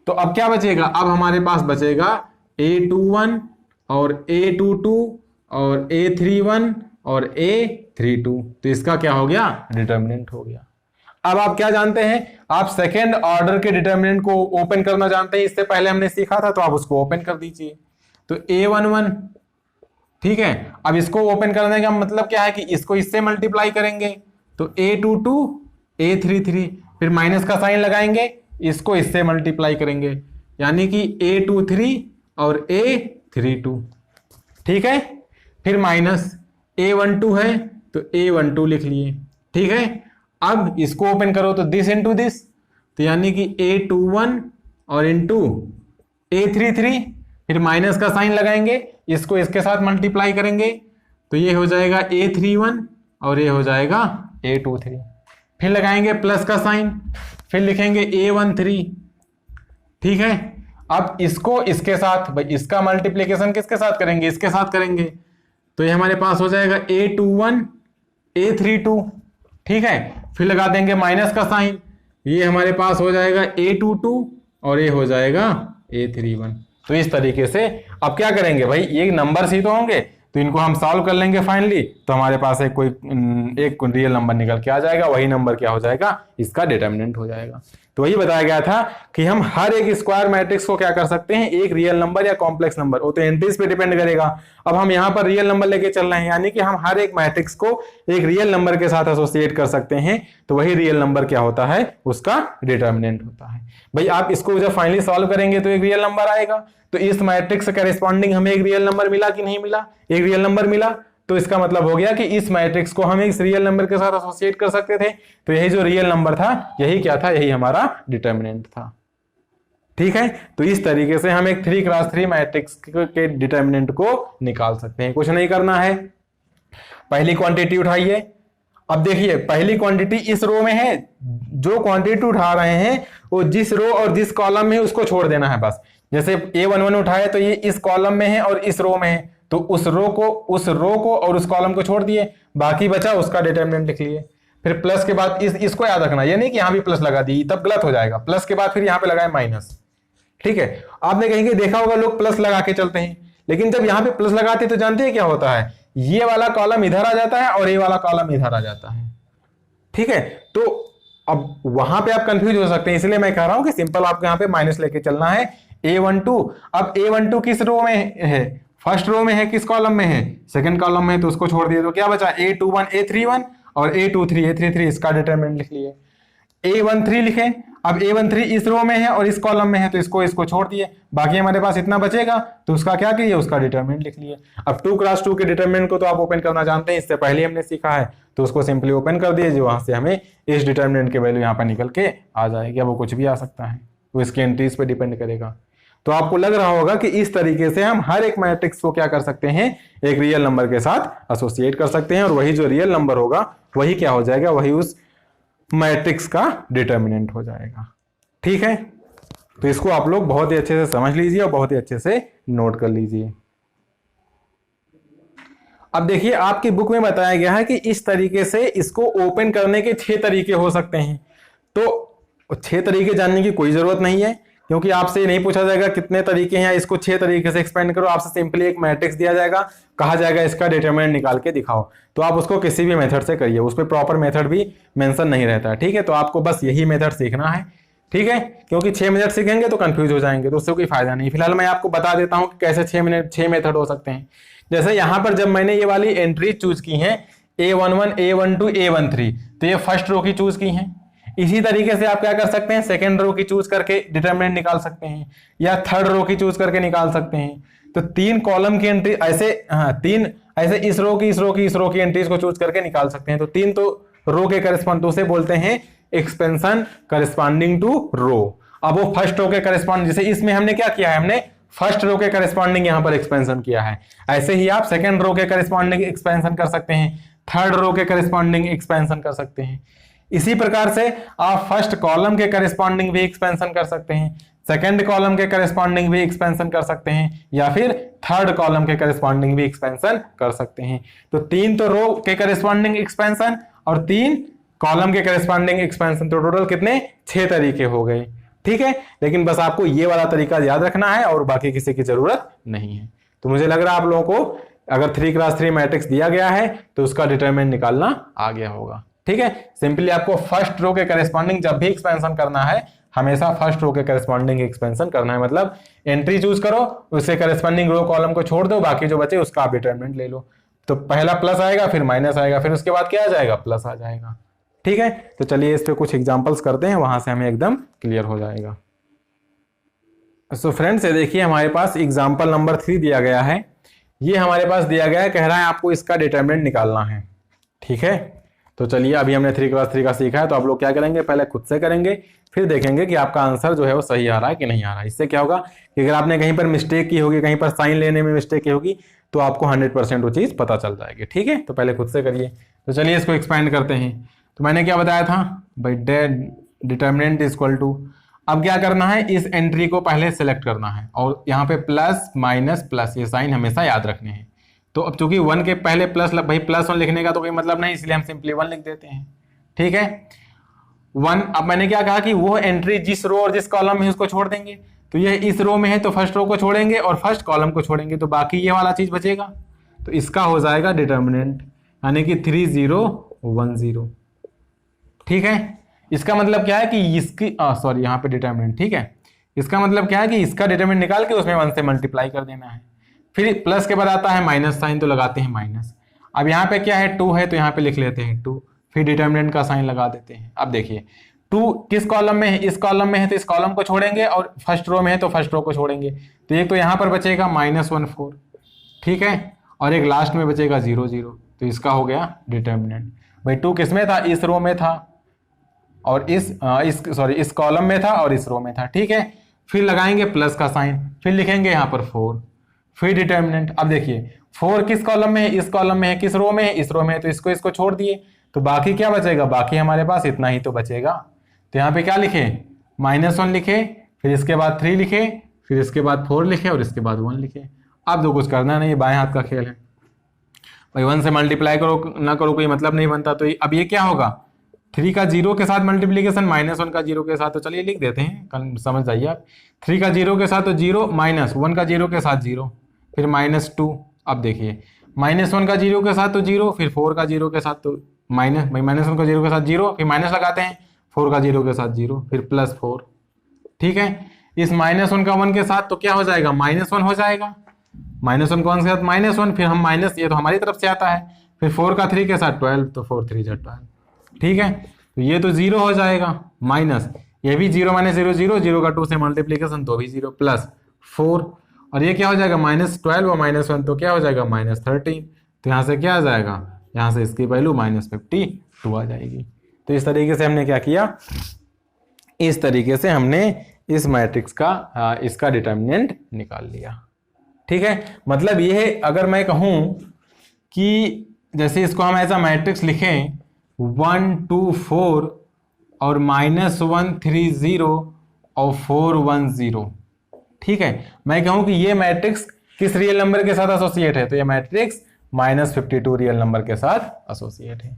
तो अब क्या बचेगा, अब हमारे पास बचेगा A21 और A22 और A31 और A32, तो इसका क्या हो गया, डिटर्मिनेंट हो गया। अब आप क्या जानते हैं, आप सेकेंड ऑर्डर के डिटर्मिनेंट को ओपन करना जानते हैं, इससे पहले हमने सीखा था, तो आप उसको ओपन कर दीजिए। तो A11, ठीक है। अब इसको ओपन करने का मतलब क्या है कि इसको इससे मल्टीप्लाई करेंगे, तो A22 A33, फिर माइनस का साइन लगाएंगे, इसको इससे मल्टीप्लाई करेंगे, यानी कि A23 और A32, ठीक है। फिर माइनस A12 है तो A12 लिख लिए, ठीक है। अब इसको ओपन करो तो दिस इंटू दिस, तो यानी कि A21 और इंटू A33, फिर माइनस का साइन लगाएंगे, इसको इसके साथ मल्टीप्लाई करेंगे, तो ये हो जाएगा A31 और ये हो जाएगा A23, फिर लगाएंगे प्लस का साइन, फिर लिखेंगे A13, ठीक है। अब इसको इसके साथ, भाई इसका मल्टीप्लीकेशन किसके साथ करेंगे, इसके साथ करेंगे, तो ये हमारे पास हो जाएगा A21 A32, ठीक है। फिर लगा देंगे माइनस का साइन, ये हमारे पास हो जाएगा A22 और ये हो जाएगा A31। तो इस तरीके से अब क्या करेंगे भाई, ये नंबर्स ही तो होंगे, तो इनको हम सॉल्व कर लेंगे फाइनली, तो हमारे पास एक रियल नंबर निकल के आ जाएगा, वही नंबर क्या हो जाएगा, इसका डिटर्मिनेंट हो जाएगा। तो वही बताया गया था कि हम हर एक स्क्वायर मैट्रिक्स को क्या कर सकते हैं, एक रियल नंबर या कॉम्प्लेक्स नंबर, वो तो एंट्रीज पे डिपेंड करेगा। अब हम यहाँ पर रियल नंबर लेके चल रहे हैं, यानी कि हम हर एक मैट्रिक्स को एक रियल नंबर के साथ एसोसिएट कर सकते हैं, तो वही रियल नंबर क्या होता है, उसका डिटर्मिनेंट होता है। भाई आप इसको जब फाइनली सॉल्व करेंगे तो एक रियल नंबर आएगा, तो इस मैट्रिक्स से करेस्पॉन्डिंग हमें एक रियल नंबर मिला कि नहीं मिला, एक रियल नंबर मिला, तो इसका मतलब हो गया कि इस मैट्रिक्स को हम इस रियल नंबर के साथ एसोसिएट कर सकते थे, तो यही जो रियल नंबर था, यही क्या था, यही हमारा डिटर्मिनेंट था, ठीक है, तो इस तरीके से हम एक 3x3 मैट्रिक्स के डिटर्मिनेंट को निकाल सकते हैं। कुछ नहीं करना है, पहली क्वांटिटी उठाइए। अब देखिए पहली क्वांटिटी इस रो में है, जो क्वांटिटी उठा रहे हैं वो जिस रो और जिस कॉलम में है उसको छोड़ देना है बस। जैसे A11 उठाए तो ये इस कॉलम में है और इस रो में है, तो उस रो को और उस कॉलम को छोड़ दिए, बाकी बचा उसका डिटर्मिनेंट लिख लिए। फिर प्लस के बाद इसको याद रखना, ये नहीं कि यहां भी प्लस लगा दी तब गलत हो जाएगा। प्लस के बाद फिर यहां पे लगाए माइनस। ठीक है, आपने कहीं देखा होगा लोग प्लस लगा के चलते हैं, लेकिन जब यहां पे प्लस लगाते हैं तो जानते हैं क्या होता है, ये वाला कॉलम इधर आ जाता है और ये वाला कॉलम इधर आ जाता है। ठीक है, तो अब वहां पे आप कंफ्यूज हो सकते हैं, इसलिए मैं कह रहा हूं कि सिंपल आपको यहां पे माइनस लेके चलना है। A12, अब A12 किस रो में है, फर्स्ट रो में है, किस कॉलम में है, सेकंड कॉलम में है, तो उसको छोड़ दिए तो क्या बचा A21 A31 और A23 A33, इसका डिटरमिनेंट लिख लिए। A13 लिखे, अब A13 इस रो में है और इस कॉलम में है, तो इसको छोड़ दिए, बाकी हमारे पास इतना बचेगा, तो उसका क्या किए, उसका डिटरमिनेंट लिख लिए। अब 2x2 के डिटरमिनेंट को तो आप ओपन करना जानते हैं, इससे पहले हमने सीखा है, तो उसको सिंपली ओपन कर दिए, जो वहां से हमें इस डिटरमिनेंट की वैल्यू यहाँ पर निकल के आ जाएगी। अब वो कुछ भी आ सकता है, वो इसके एंट्रीज पे डिपेंड करेगा। तो आपको लग रहा होगा कि इस तरीके से हम हर एक मैट्रिक्स को क्या कर सकते हैं, एक रियल नंबर के साथ एसोसिएट कर सकते हैं, और वही जो रियल नंबर होगा वही क्या हो जाएगा, वही उस मैट्रिक्स का डिटर्मिनेंट हो जाएगा। ठीक है, तो इसको आप लोग बहुत ही अच्छे से समझ लीजिए और बहुत ही अच्छे से नोट कर लीजिए। अब देखिए आपकी बुक में बताया गया है कि इस तरीके से इसको ओपन करने के 6 तरीके हो सकते हैं। तो 6 तरीके जानने की कोई जरूरत नहीं है, क्योंकि आपसे नहीं पूछा जाएगा कितने तरीके हैं, इसको 6 तरीके से एक्सपेंड करो। आपसे सिंपली एक मैट्रिक्स दिया जाएगा, कहा जाएगा इसका डिटरमिनेंट निकाल के दिखाओ, तो आप उसको किसी भी मेथड से करिए, उस पर प्रॉपर मेथड भी मेंशन नहीं रहता है। ठीक है, तो आपको बस यही मेथड सीखना है। ठीक है, क्योंकि 6 मेथड सीखेंगे तो कंफ्यूज हो जाएंगे, तो उससे कोई फायदा नहीं। फिलहाल मैं आपको बता देता हूं कि कैसे 6 मेथड हो सकते हैं। जैसे यहां पर जब मैंने ये वाली एंट्री चूज की है A11 A12 A13, तो ये फर्स्ट रो की चूज की है। इसी तरीके से आप क्या कर सकते हैं, सेकेंड रो की चूज करके डिटरमिनेंट निकाल सकते हैं, या थर्ड रो की चूज करके निकाल सकते हैं। तो 3 कॉलम की एंट्री ऐसे, 3 ऐसे इस रो की एंट्रीज को चूज करके निकाल सकते हैं। तो 3 तो रो के करस्पॉन्ड, तो उसे बोलते हैं एक्सपेंशन करस्पॉन्डिंग टू रो। अब वो फर्स्ट रो के करस्पॉन्ड, जैसे इसमें हमने क्या किया है, हमने फर्स्ट रो के करस्पॉन्डिंग यहां पर एक्सपेंशन किया है, ऐसे ही आप सेकेंड रो के करस्पॉन्डिंग एक्सपेंशन कर सकते हैं, थर्ड रो के करस्पॉन्डिंग एक्सपेंशन कर सकते हैं। इसी प्रकार से आप फर्स्ट कॉलम के करस्पॉन्डिंग भी एक्सपेंशन कर सकते हैं, सेकंड कॉलम के करस्पॉन्डिंग भी एक्सपेंशन कर सकते हैं, या फिर थर्ड कॉलम के करस्पॉन्डिंग भी एक्सपेंशन कर सकते हैं। तो 3 तो रो के करस्पॉन्डिंग एक्सपेंशन और 3 कॉलम के करस्पॉन्डिंग एक्सपेंशन, तो टोटल कितने, 6 तरीके हो गए। ठीक है, लेकिन बस आपको ये वाला तरीका याद रखना है और बाकी किसी की जरूरत नहीं है। तो मुझे लग रहा है आप लोगों को अगर 3x3 मैट्रिक्स दिया गया है तो उसका डिटरमिनेंट निकालना आ गया होगा। ठीक है, सिंपली आपको फर्स्ट रो के करस्पॉन्डिंग जब भी एक्सपेंशन करना है, हमेशा फर्स्ट रो के करस्पॉन्डिंग एक्सपेंशन करना है। मतलब एंट्री चूज करो, उससे करस्पॉन्डिंग रो कॉलम को छोड़ दो, बाकी जो बचे उसका आप डिटरमिनेंट ले लो। तो पहला प्लस आएगा, फिर माइनस आएगा, फिर उसके बाद क्या आ जाएगा, प्लस आ जाएगा। ठीक है, तो चलिए इस पे कुछ एग्जांपल्स करते हैं, वहां से हमें एकदम क्लियर हो जाएगा। सो फ्रेंड्स, ये देखिए हमारे पास एग्जांपल नंबर 3 दिया गया है। ये हमारे पास दिया गया है, कह रहा है आपको इसका डिटरमिनेंट निकालना है। ठीक है, तो चलिए अभी हमने 3x3 का सीखा है, तो आप लोग क्या करेंगे, पहले खुद से करेंगे, फिर देखेंगे कि आपका आंसर जो है वो सही आ रहा है कि नहीं आ रहा है। इससे क्या होगा कि अगर आपने कहीं पर मिस्टेक की होगी, कहीं पर साइन लेने में मिस्टेक की होगी, तो आपको 100% वो चीज़ पता चल जाएगी। ठीक है, तो पहले खुद से करिए। तो चलिए इसको एक्सपेंड करते हैं। तो मैंने क्या बताया था भाई, डिटरमिनेंट इज इक्वल टू, अब क्या करना है, इस एंट्री को पहले सेलेक्ट करना है, और यहाँ पे प्लस माइनस प्लस ये साइन हमेशा याद रखने हैं। तो अब चूंकि 1 के पहले प्लस, भाई +1 लिखने का तो कोई मतलब नहीं, इसलिए हम सिंपली 1 लिख देते हैं। ठीक है, 1। अब मैंने क्या कहा कि वो एंट्री जिस रो और जिस कॉलम में उसको छोड़ देंगे, तो ये इस रो में है तो फर्स्ट रो को छोड़ेंगे और फर्स्ट कॉलम को छोड़ेंगे, तो बाकी ये वाला चीज बचेगा, तो इसका हो जाएगा डिटर्मिनेंट, यानी कि 3010। ठीक है, इसका मतलब क्या है कि इसकी सॉरी यहाँ पे डिटर्मिनेंट। ठीक है, इसका मतलब क्या है कि इसका डिटर्मिनेंट निकाल के उसमें 1 से मल्टीप्लाई कर देना है। फिर प्लस के बाद आता है माइनस साइन, तो लगाते हैं माइनस। अब यहाँ पे क्या है, 2 है, तो यहाँ पे लिख लेते हैं 2, फिर डिटर्मिनेंट का साइन लगा देते हैं। अब देखिए 2 किस कॉलम में है, इस कॉलम में है तो इस कॉलम को छोड़ेंगे, और फर्स्ट रो में है तो फर्स्ट रो को छोड़ेंगे, तो एक तो यहाँ पर बचेगा -14। ठीक है, और एक लास्ट में बचेगा 0 0, तो इसका हो गया डिटर्मिनेंट। भाई 2 किस में था, इस रो में था, और इस कॉलम में था और इस रो में था। ठीक है, फिर लगाएंगे प्लस का साइन, फिर लिखेंगे यहाँ पर 4, फिर डिटर्मिनेंट। अब देखिए 4 किस कॉलम में है, इस कॉलम में है, किस रो में है, इस रो में है, तो इसको छोड़ दिए, तो बाकी क्या बचेगा, बाकी हमारे पास इतना ही तो बचेगा। तो यहाँ पे क्या लिखे, -1 लिखे, फिर इसके बाद 3 लिखे, फिर इसके बाद 4 लिखे और इसके बाद 1 लिखे। अब तो कुछ करना नहीं, बाएं हाथ का खेल है भाई, 1 से मल्टीप्लाई करो ना करो कोई मतलब नहीं बनता। तो अब ये क्या होगा, 3 का 0 के साथ मल्टीप्लीकेशन, -1 का 0 के साथ, तो चलिए लिख देते हैं, समझ जाइए आप। 3 का 0 के साथ तो 0, -1 का 0 के साथ 0, फिर -2। अब देखिए -1 का 0 के साथ तो 0, फिर 4 का 0 के साथ तो -1 का 0 के साथ 0, फिर माइनस लगाते हैं, 4 का 0 के साथ 0, फिर +4। ठीक है, इस -1 का 1 के साथ तो क्या हो जाएगा, -1 हो जाएगा, -1 का 1 के साथ -1, फिर हम माइनस, ये तो हमारी तरफ से आता है, फिर 4 का 3 के साथ 12, तो 4 3 12। ठीक है, तो ये तो 0 हो जाएगा, माइनस ये भी 0 - 0 0, 0 का 2 से मल्टीप्लीकेशन तो भी 0, +4, और ये क्या हो जाएगा, -12 और -1 तो क्या हो जाएगा, -13। तो यहाँ से क्या आ जाएगा, यहाँ से इसकी वैल्यू -52 आ जाएगी। तो इस तरीके से हमने क्या किया, इस तरीके से हमने इस मैट्रिक्स का इसका डिटर्मिनेंट निकाल लिया। ठीक है, मतलब ये है, अगर मैं कहूँ कि जैसे इसको हम ऐसा मैट्रिक्स लिखें 1 2 4 और -1 3 0 और 4 1 0। ठीक है, मैं कहूँ कि ये मैट्रिक्स किस रियल नंबर के साथ एसोसिएट है, तो ये मैट्रिक्स -52 रियल नंबर के साथ एसोसिएट है।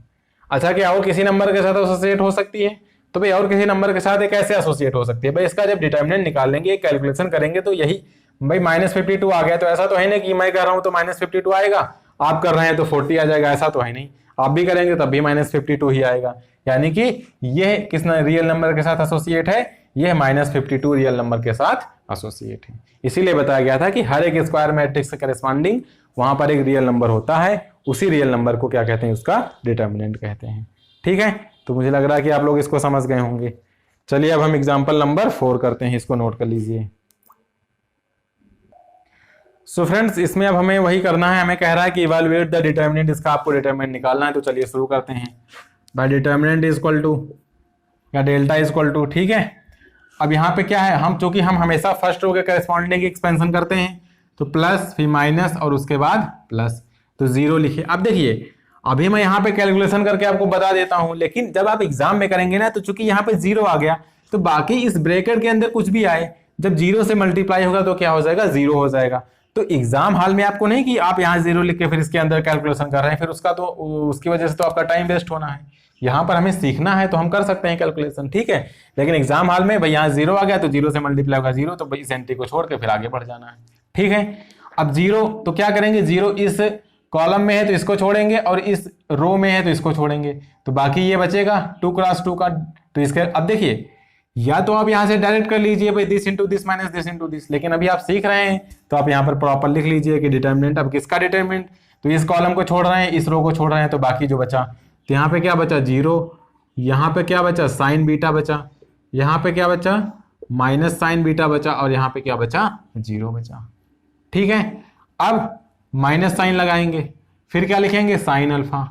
अच्छा, क्या और किसी नंबर के साथ एसोसिएट हो सकती है, तो भाई और किसी नंबर के साथ ये कैसे एसोसिएट हो सकती है, भाई इसका जब डिटर्मिनेंट निकाल लेंगे, कैलकुलेशन करेंगे, तो यही भाई -52 आ गया, तो ऐसा तो है नहीं कि मैं कर रहा हूं तो -52 आएगा, आप कर रहे हैं तो 40 आ जाएगा, ऐसा तो है नहीं, आप भी करेंगे तब भी -52 ही आएगा। यानी कि ये किस रियल नंबर के साथ एसोसिएट है, ये -52 रियल नंबर के साथ एसोसिएट है। इसीलिए बताया गया था कि हर एक स्क्वायर मैट्रिक्स के करस्पॉन्डिंग वहां पर एक रियल नंबर होता है, उसी रियल नंबर को क्या कहते हैं, उसका डिटर्मिनेंट कहते हैं। ठीक है, तो मुझे लग रहा है कि आप लोग इसको समझ गए होंगे। चलिए अब हम एग्जाम्पल नंबर 4 करते हैं, इसको नोट कर लीजिए। सो फ्रेंड्स, इसमें अब हमें वही करना है, हमें कह रहा है कि इवैल्यूएट द डिटर्मिनेंट, इसका आपको डिटर्मिनेंट निकालना है। तो चलिए शुरू करते हैं। By determinant is equal to या डेल्टा इज इक्वल टू। ठीक है, अब यहाँ पे क्या है, हम चूंकि हम हमेशा फर्स्ट रो के करस्पॉन्डिंग एक्सपेंशन करते हैं, तो प्लस फिर माइनस और उसके बाद प्लस, तो 0 लिखिए। अब देखिए, अभी मैं यहाँ पे कैलकुलेशन करके आपको बता देता हूँ, लेकिन जब आप एग्जाम में करेंगे ना, तो चूंकि यहाँ पे 0 आ गया, तो बाकी इस ब्रैकेट के अंदर कुछ भी आए, जब 0 से मल्टीप्लाई होगा तो क्या हो जाएगा, 0 हो जाएगा। तो एग्जाम हॉल में आपको नहीं कि आप यहाँ 0 लिख के फिर इसके अंदर कैलकुलेशन कर रहे हैं, फिर उसका तो उसकी वजह से तो आपका टाइम वेस्ट होना है। यहाँ पर हमें सीखना है तो हम कर सकते हैं कैलकुलेशन, ठीक है, लेकिन एग्जाम हॉल में भाई यहाँ 0 आ गया तो 0 से मल्टीप्लाई होगा 0, तो भाई इस एंट्री को छोड़ के फिर आगे बढ़ जाना है। ठीक है, अब 0 तो क्या करेंगे, 0 इस कॉलम में है तो इसको छोड़ेंगे और इस रो में है तो इसको छोड़ेंगे, तो बाकी ये बचेगा 2 क्रॉस 2 का। तो इसके अब देखिए, या तो आप यहां से डायरेक्ट कर लीजिए भाई this into this minus this into this, लेकिन अभी आप सीख रहे हैं तो आप यहाँ पर प्रॉपर लिख लीजिए कि डिटर्मिनेंट। अब किसका डिटर्मिनेंट, तो इस कॉलम को छोड़ रहे हैं, इस रो को छोड़ रहे हैं, तो बाकी जो बचा, तो यहाँ पे क्या बचा 0, यहाँ पे क्या बचा साइन बीटा बचा, यहाँ पे क्या बचा माइनस साइन बीटा बचा, और यहाँ पे क्या बचा 0 बचा। ठीक है, अब माइनस साइन लगाएंगे, फिर क्या लिखेंगे साइन अल्फा।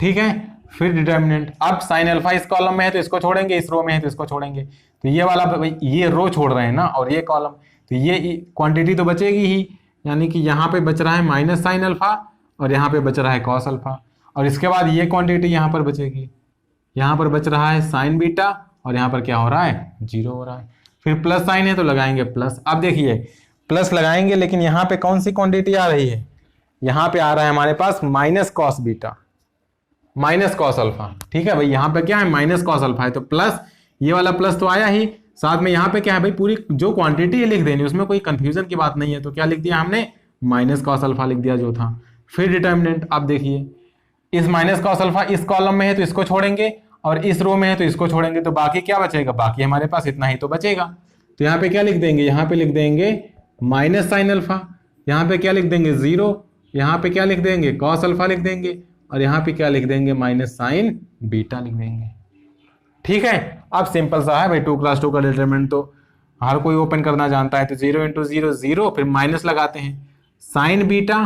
ठीक है, फिर डिटर्मिनेंट। अब साइन अल्फा इस कॉलम में है तो इसको छोड़ेंगे, इस रो में है तो इसको छोड़ेंगे, तो ये वाला ये रो छोड़ रहे हैं ना और ये कॉलम, तो ये क्वांटिटी तो बचेगी ही, यानी कि यहाँ पे बच रहा है माइनस साइन अल्फा और यहाँ पे बच रहा है कॉस अल्फा, और इसके बाद ये क्वांटिटी यहाँ पर बचेगी, यहाँ पर बच रहा है साइन बीटा और यहाँ पर क्या हो रहा है 0 हो रहा है। फिर प्लस साइन है तो लगाएंगे प्लस। अब देखिए प्लस लगाएंगे, लेकिन यहाँ पे कौन सी क्वांटिटी आ रही है, यहाँ पे आ रहा है हमारे पास minus cos beta minus cos alpha. ठीक है भाई, यहाँ पे क्या है माइनस कॉस अल्फा है, तो प्लस ये वाला प्लस तो आया ही, साथ में यहाँ पे क्या है भाई पूरी जो क्वांटिटी है लिख देनी, उसमें कोई कंफ्यूजन की बात नहीं है, तो क्या लिख दिया हमने माइनस कॉस अल्फा लिख दिया जो था। फिर डिटर्मिनेंट, आप देखिए इस माइनस कॉस अल्फा इस कॉलम में है तो इसको छोड़ेंगे और इस रो में है तो इसको छोड़ेंगे, तो बाकी क्या बचेगा, बाकी हमारे पास इतना ही तो बचेगा। तो यहाँ पे क्या लिख देंगे, यहाँ पे लिख देंगे माइनस साइन अल्फा, यहाँ पे क्या लिख देंगे 0, यहाँ पे क्या लिख देंगे कॉस अल्फा लिख देंगे, और यहाँ पे क्या लिख देंगे माइनस साइन बीटा लिख देंगे। ठीक है, अब सिंपल सा है भाई 2 क्रॉस 2 का डिटरमिनेंट तो हर कोई ओपन करना जानता है, तो 0 इंटू 0 0, फिर माइनस लगाते हैं साइन बीटा।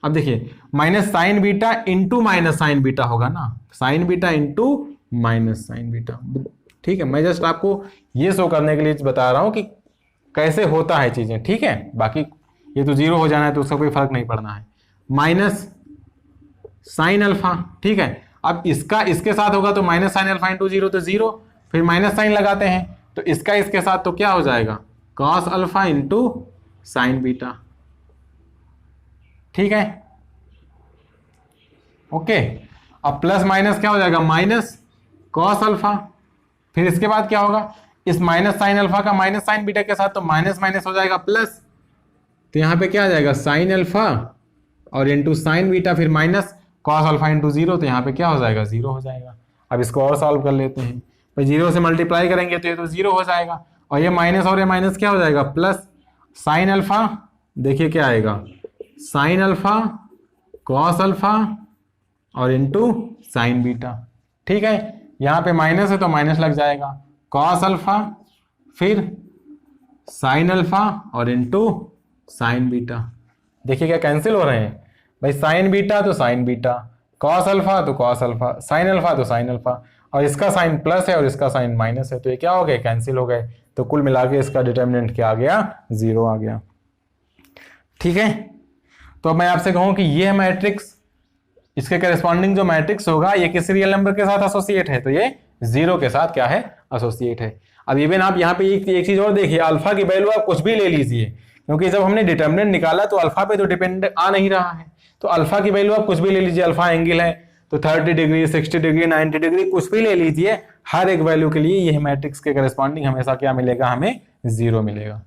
अब देखिए minus sign beta into minus sign beta होगा ना, sign beta into minus sign beta. ठीक है, मैं जस्ट आपको ये शो करने के लिए बता रहा हूँ कि कैसे होता है चीजें, ठीक है। बाकी ये तो 0 हो जाना है तो उसका कोई फर्क नहीं पड़ना है। माइनस साइन अल्फा, ठीक है। अब इसका इसके साथ होगा तो माइनस साइन अल्फा इंटू 0 तो 0, फिर माइनस साइन लगाते हैं तो इसका इसके साथ तो क्या हो जाएगा, cos alpha into sine beta, ठीक है। ओके, अब प्लस माइनस क्या हो जाएगा, माइनस कॉस अल्फा, फिर इसके बाद क्या होगा, इस माइनस साइन अल्फा का माइनस साइन बीटा के साथ तो माइनस माइनस हो जाएगा प्लस, तो यहां पे क्या आ जाएगा साइन अल्फा और इंटू साइन बीटा, फिर माइनस कॉस अल्फा इंटू 0, तो यहाँ पे क्या हो जाएगा 0 हो जाएगा। अब इसको और सॉल्व कर लेते हैं, भाई 0 से मल्टीप्लाई करेंगे तो ये तो 0 हो जाएगा, और ये माइनस और ये माइनस क्या हो जाएगा प्लस, साइन अल्फा देखिए क्या आएगा, साइन अल्फा कॉस अल्फा और इंटू साइन बीटा, ठीक है। यहाँ पे माइनस है तो माइनस लग जाएगा, कॉस अल्फा फिर साइन अल्फा और इंटू साइन बीटा, देखिए क्या कैंसिल हो रहे हैं भाई, साइन बीटा तो साइन बीटा, कॉस अल्फा तो कॉस अल्फा, साइन अल्फा तो साइन अल्फा, और इसका साइन प्लस है और इसका साइन माइनस है, तो ये क्या हो गए, कैंसिल हो गए। तो कुल मिला के इसका डिटर्मिनेंट क्या आ गया, 0 आ गया, ठीक है। तो अब मैं आपसे कहूं कि ये मैट्रिक्स, इसके करस्पॉन्डिंग जो मैट्रिक्स होगा ये किस रियल नंबर के साथ एसोसिएट है, तो ये 0 के साथ क्या है, एसोसिएट है। अब इवन आप यहाँ पे एक चीज और देखिए, अल्फा की वैल्यू आप कुछ भी ले लीजिए, क्योंकि जब हमने डिटर्मिनेंट निकाला तो अल्फा पे तो डिपेंडेंट आ नहीं रहा है, तो अल्फा की वैल्यू आप कुछ भी ले लीजिए, अल्फा एंगल है तो 30 डिग्री 60 डिग्री 90 डिग्री कुछ भी ले लीजिए, हर एक वैल्यू के लिए यह मैट्रिक्स के करस्पॉन्डिंग हमेशा क्या मिलेगा, हमें 0 मिलेगा।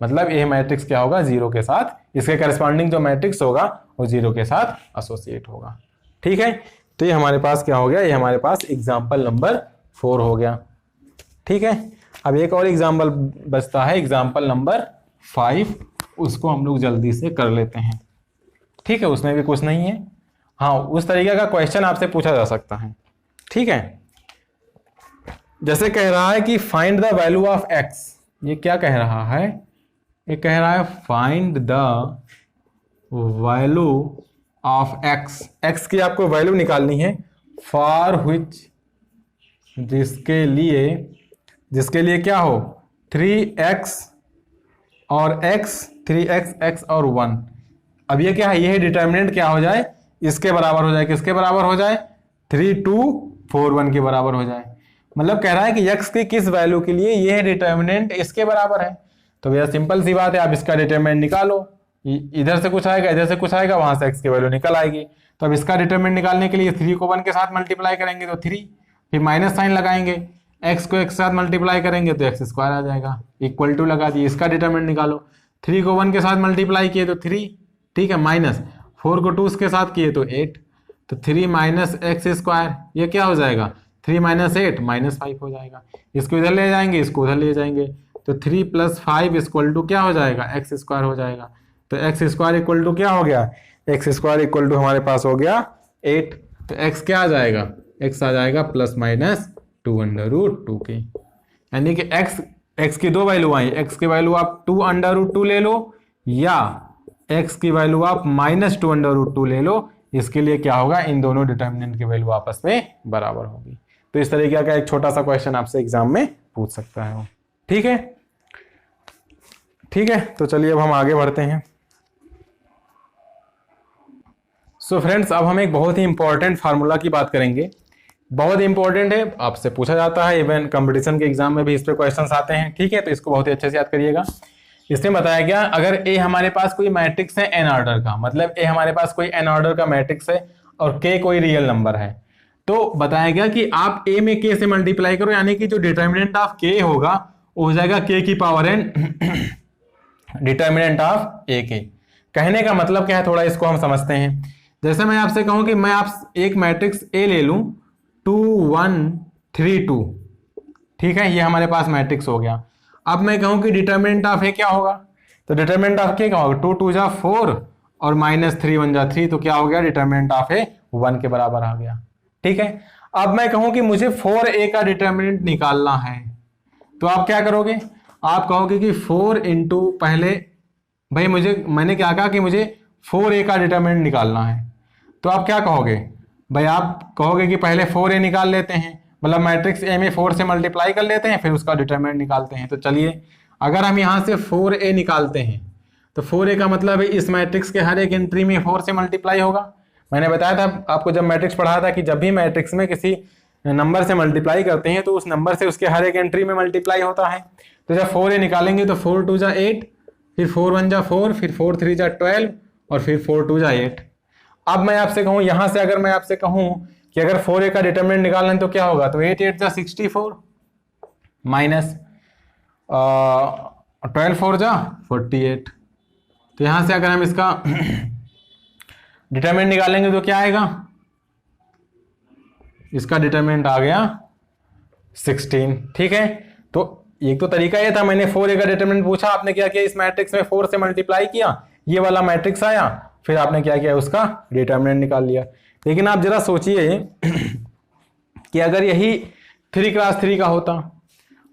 मतलब यह मैट्रिक्स क्या होगा, 0 के साथ, इसके करस्पॉन्डिंग जो मैट्रिक्स होगा वो 0 के साथ एसोसिएट होगा, ठीक है। तो ये हमारे पास क्या हो गया, ये हमारे पास एग्जाम्पल नंबर 4 हो गया, ठीक है। अब एक और एग्जाम्पल बचता है, एग्जाम्पल नंबर 5, उसको हम लोग जल्दी से कर लेते हैं, ठीक है। उसमें भी कुछ नहीं है, हाँ उस तरीके का क्वेश्चन आपसे पूछा जा सकता है, ठीक है। जैसे कह रहा है कि find the value of x, ये क्या कह रहा है, ये कह रहा है find the value of x, x की आपको वैल्यू निकालनी है, फॉर व्हिच, जिसके लिए क्या हो 3x और x, 3x x और 1। अब ये क्या है, ये डिटर्मिनेंट क्या हो जाए, इसके बराबर हो जाए, किसके बराबर हो जाए, 3 2 4 1 के बराबर हो जाए। मतलब कह रहा है कि x की किस वैल्यू के लिए ये डिटर्मिनेंट इसके बराबर है। तो भैया सिंपल सी बात है, आप इसका डिटर्मिनेंट निकालो, इधर से कुछ आएगा इधर से कुछ आएगा, वहां से x की वैल्यू निकल आएगी। तो अब इसका डिटर्मिनेंट निकालने के लिए 3 को 1 के साथ मल्टीप्लाई करेंगे तो 3, फिर माइनस साइन लगाएंगे, x को x के साथ मल्टीप्लाई करेंगे तो x स्क्वायर आ जाएगा, इक्वल टू लगा दिए, इसका डिटर्मिनेंट निकालो, 3 को 1 के साथ मल्टीप्लाई किए तो 3, ठीक है, माइनस 4 को 2 के साथ किए तो 8, तो 3 माइनस एक्स स्क्वायर, ये क्या हो जाएगा 3 माइनस 8 माइनस 5 हो जाएगा, इसको इधर ले जाएंगे इसको उधर ले जाएंगे, तो 3 + 5 इक्वल टू क्या हो जाएगा, एक्स स्क्वायर हो जाएगा। तो एक्स स्क्वायर इक्वल टू क्या हो गया, एक्स स्क्वायर इक्वल टू हमारे पास हो गया 8, तो एक्स क्या आ जाएगा, एक्स आ जाएगा +/2√2 के, यानी कि एक्स की 2 वैल्यू आई, एक्स की वैल्यू आप 2√2 ले लो या x की वैल्यू आप -2√2 ले लो, इसके लिए क्या होगा, इन दोनों डिटर्मिनेंट की वैल्यू आपस में बराबर होगी। तो इस तरीके का एक छोटा सा क्वेश्चन आपसे एग्जाम में पूछ सकता है वो, ठीक है। ठीक है, तो चलिए अब हम आगे बढ़ते हैं। सो फ्रेंड्स, अब हम एक बहुत ही इंपॉर्टेंट फार्मूला की बात करेंगे, बहुत इंपॉर्टेंट है, आपसे पूछा जाता है, इवन कंपटीशन के एग्जाम में भी इस पे क्वेश्चंस आते हैं, ठीक है। तो इसको बहुत ही अच्छे से याद करिएगा। इसने बताया गया, अगर ए हमारे पास कोई मैट्रिक्स है एन ऑर्डर का, मतलब ए हमारे पास कोई एन ऑर्डर का मैट्रिक्स है और के कोई रियल नंबर है, तो बताया गया कि आप ए में के से मल्टीप्लाई करो, यानी कि जो डिटर्मिनेंट ऑफ के होगा वो हो जाएगा के की पावर एन डिटर्मिनेंट ऑफ ए के। कहने का मतलब क्या है, थोड़ा इसको हम समझते हैं। जैसे मैं आपसे कहूं कि मैं आप एक मैट्रिक्स ए ले लूं 2 1 3 2, ठीक है, ये हमारे पास मैट्रिक्स हो गया। अब मैं कहूं कि डिटर्मिनेंट ऑफ ए क्या होगा, तो डिटर्मिनेंट ऑफ के क्या होगा, 2 2 जा 4 और -3 1 जा 3, तो क्या हो गया, डिटर्मिनेंट ऑफ ए 1 के बराबर आ गया, ठीक है। अब मैं कहूं कि मुझे 4a का डिटर्मिनेंट निकालना है, तो आप क्या करोगे, आप कहोगे कि 4 इंटू पहले, भाई मैंने क्या कहा कि मुझे 4a का डिटर्मिनेंट निकालना है, तो आप क्या कहोगे, भाई आप कहोगे कि पहले 4a निकाल लेते हैं, मतलब मैट्रिक्स ए में 4 से मल्टीप्लाई कर लेते हैं, फिर उसका डिटरमिनेंट निकालते हैं। तो चलिए, अगर हम यहाँ से 4a निकालते हैं तो 4a का मतलब है इस मैट्रिक्स के हर एक एंट्री में 4 से मल्टीप्लाई होगा। मैंने बताया था आपको जब मैट्रिक्स पढ़ा था कि जब भी मैट्रिक्स में किसी नंबर से मल्टीप्लाई करते हैं तो उस नंबर से उसके हर एक एंट्री में मल्टीप्लाई होता है। तो जब 4a निकालेंगे तो 4 2 जा 8, फिर 4 1 जा 4, फिर 4 3 जा 12 और फिर 4 2 जा 8। अब मैं आपसे कहूँ, यहाँ से अगर मैं आपसे कहूँ कि अगर 4a का डिटरमिनेंट निकालना है तो क्या होगा, तो 8 8 जा 64 माइनस 12 4 जा 48। तो यहाँ से अगर हम इसका डिटरमिनेंट निकालेंगे तो क्या आएगा, इसका डिटरमिनेंट आ गया 16। ठीक है, तो एक तो तरीका ये था, मैंने 4a का डिटरमिनेंट पूछा, आपने क्या किया, इस मैट्रिक्स में 4 से मल्टीप्लाई किया, ये वाला मैट्रिक्स आया, फिर आपने क्या किया, उसका डिटरमिनेंट निकाल लिया। लेकिन आप जरा सोचिए कि अगर यही 3 क्रॉस 3 का होता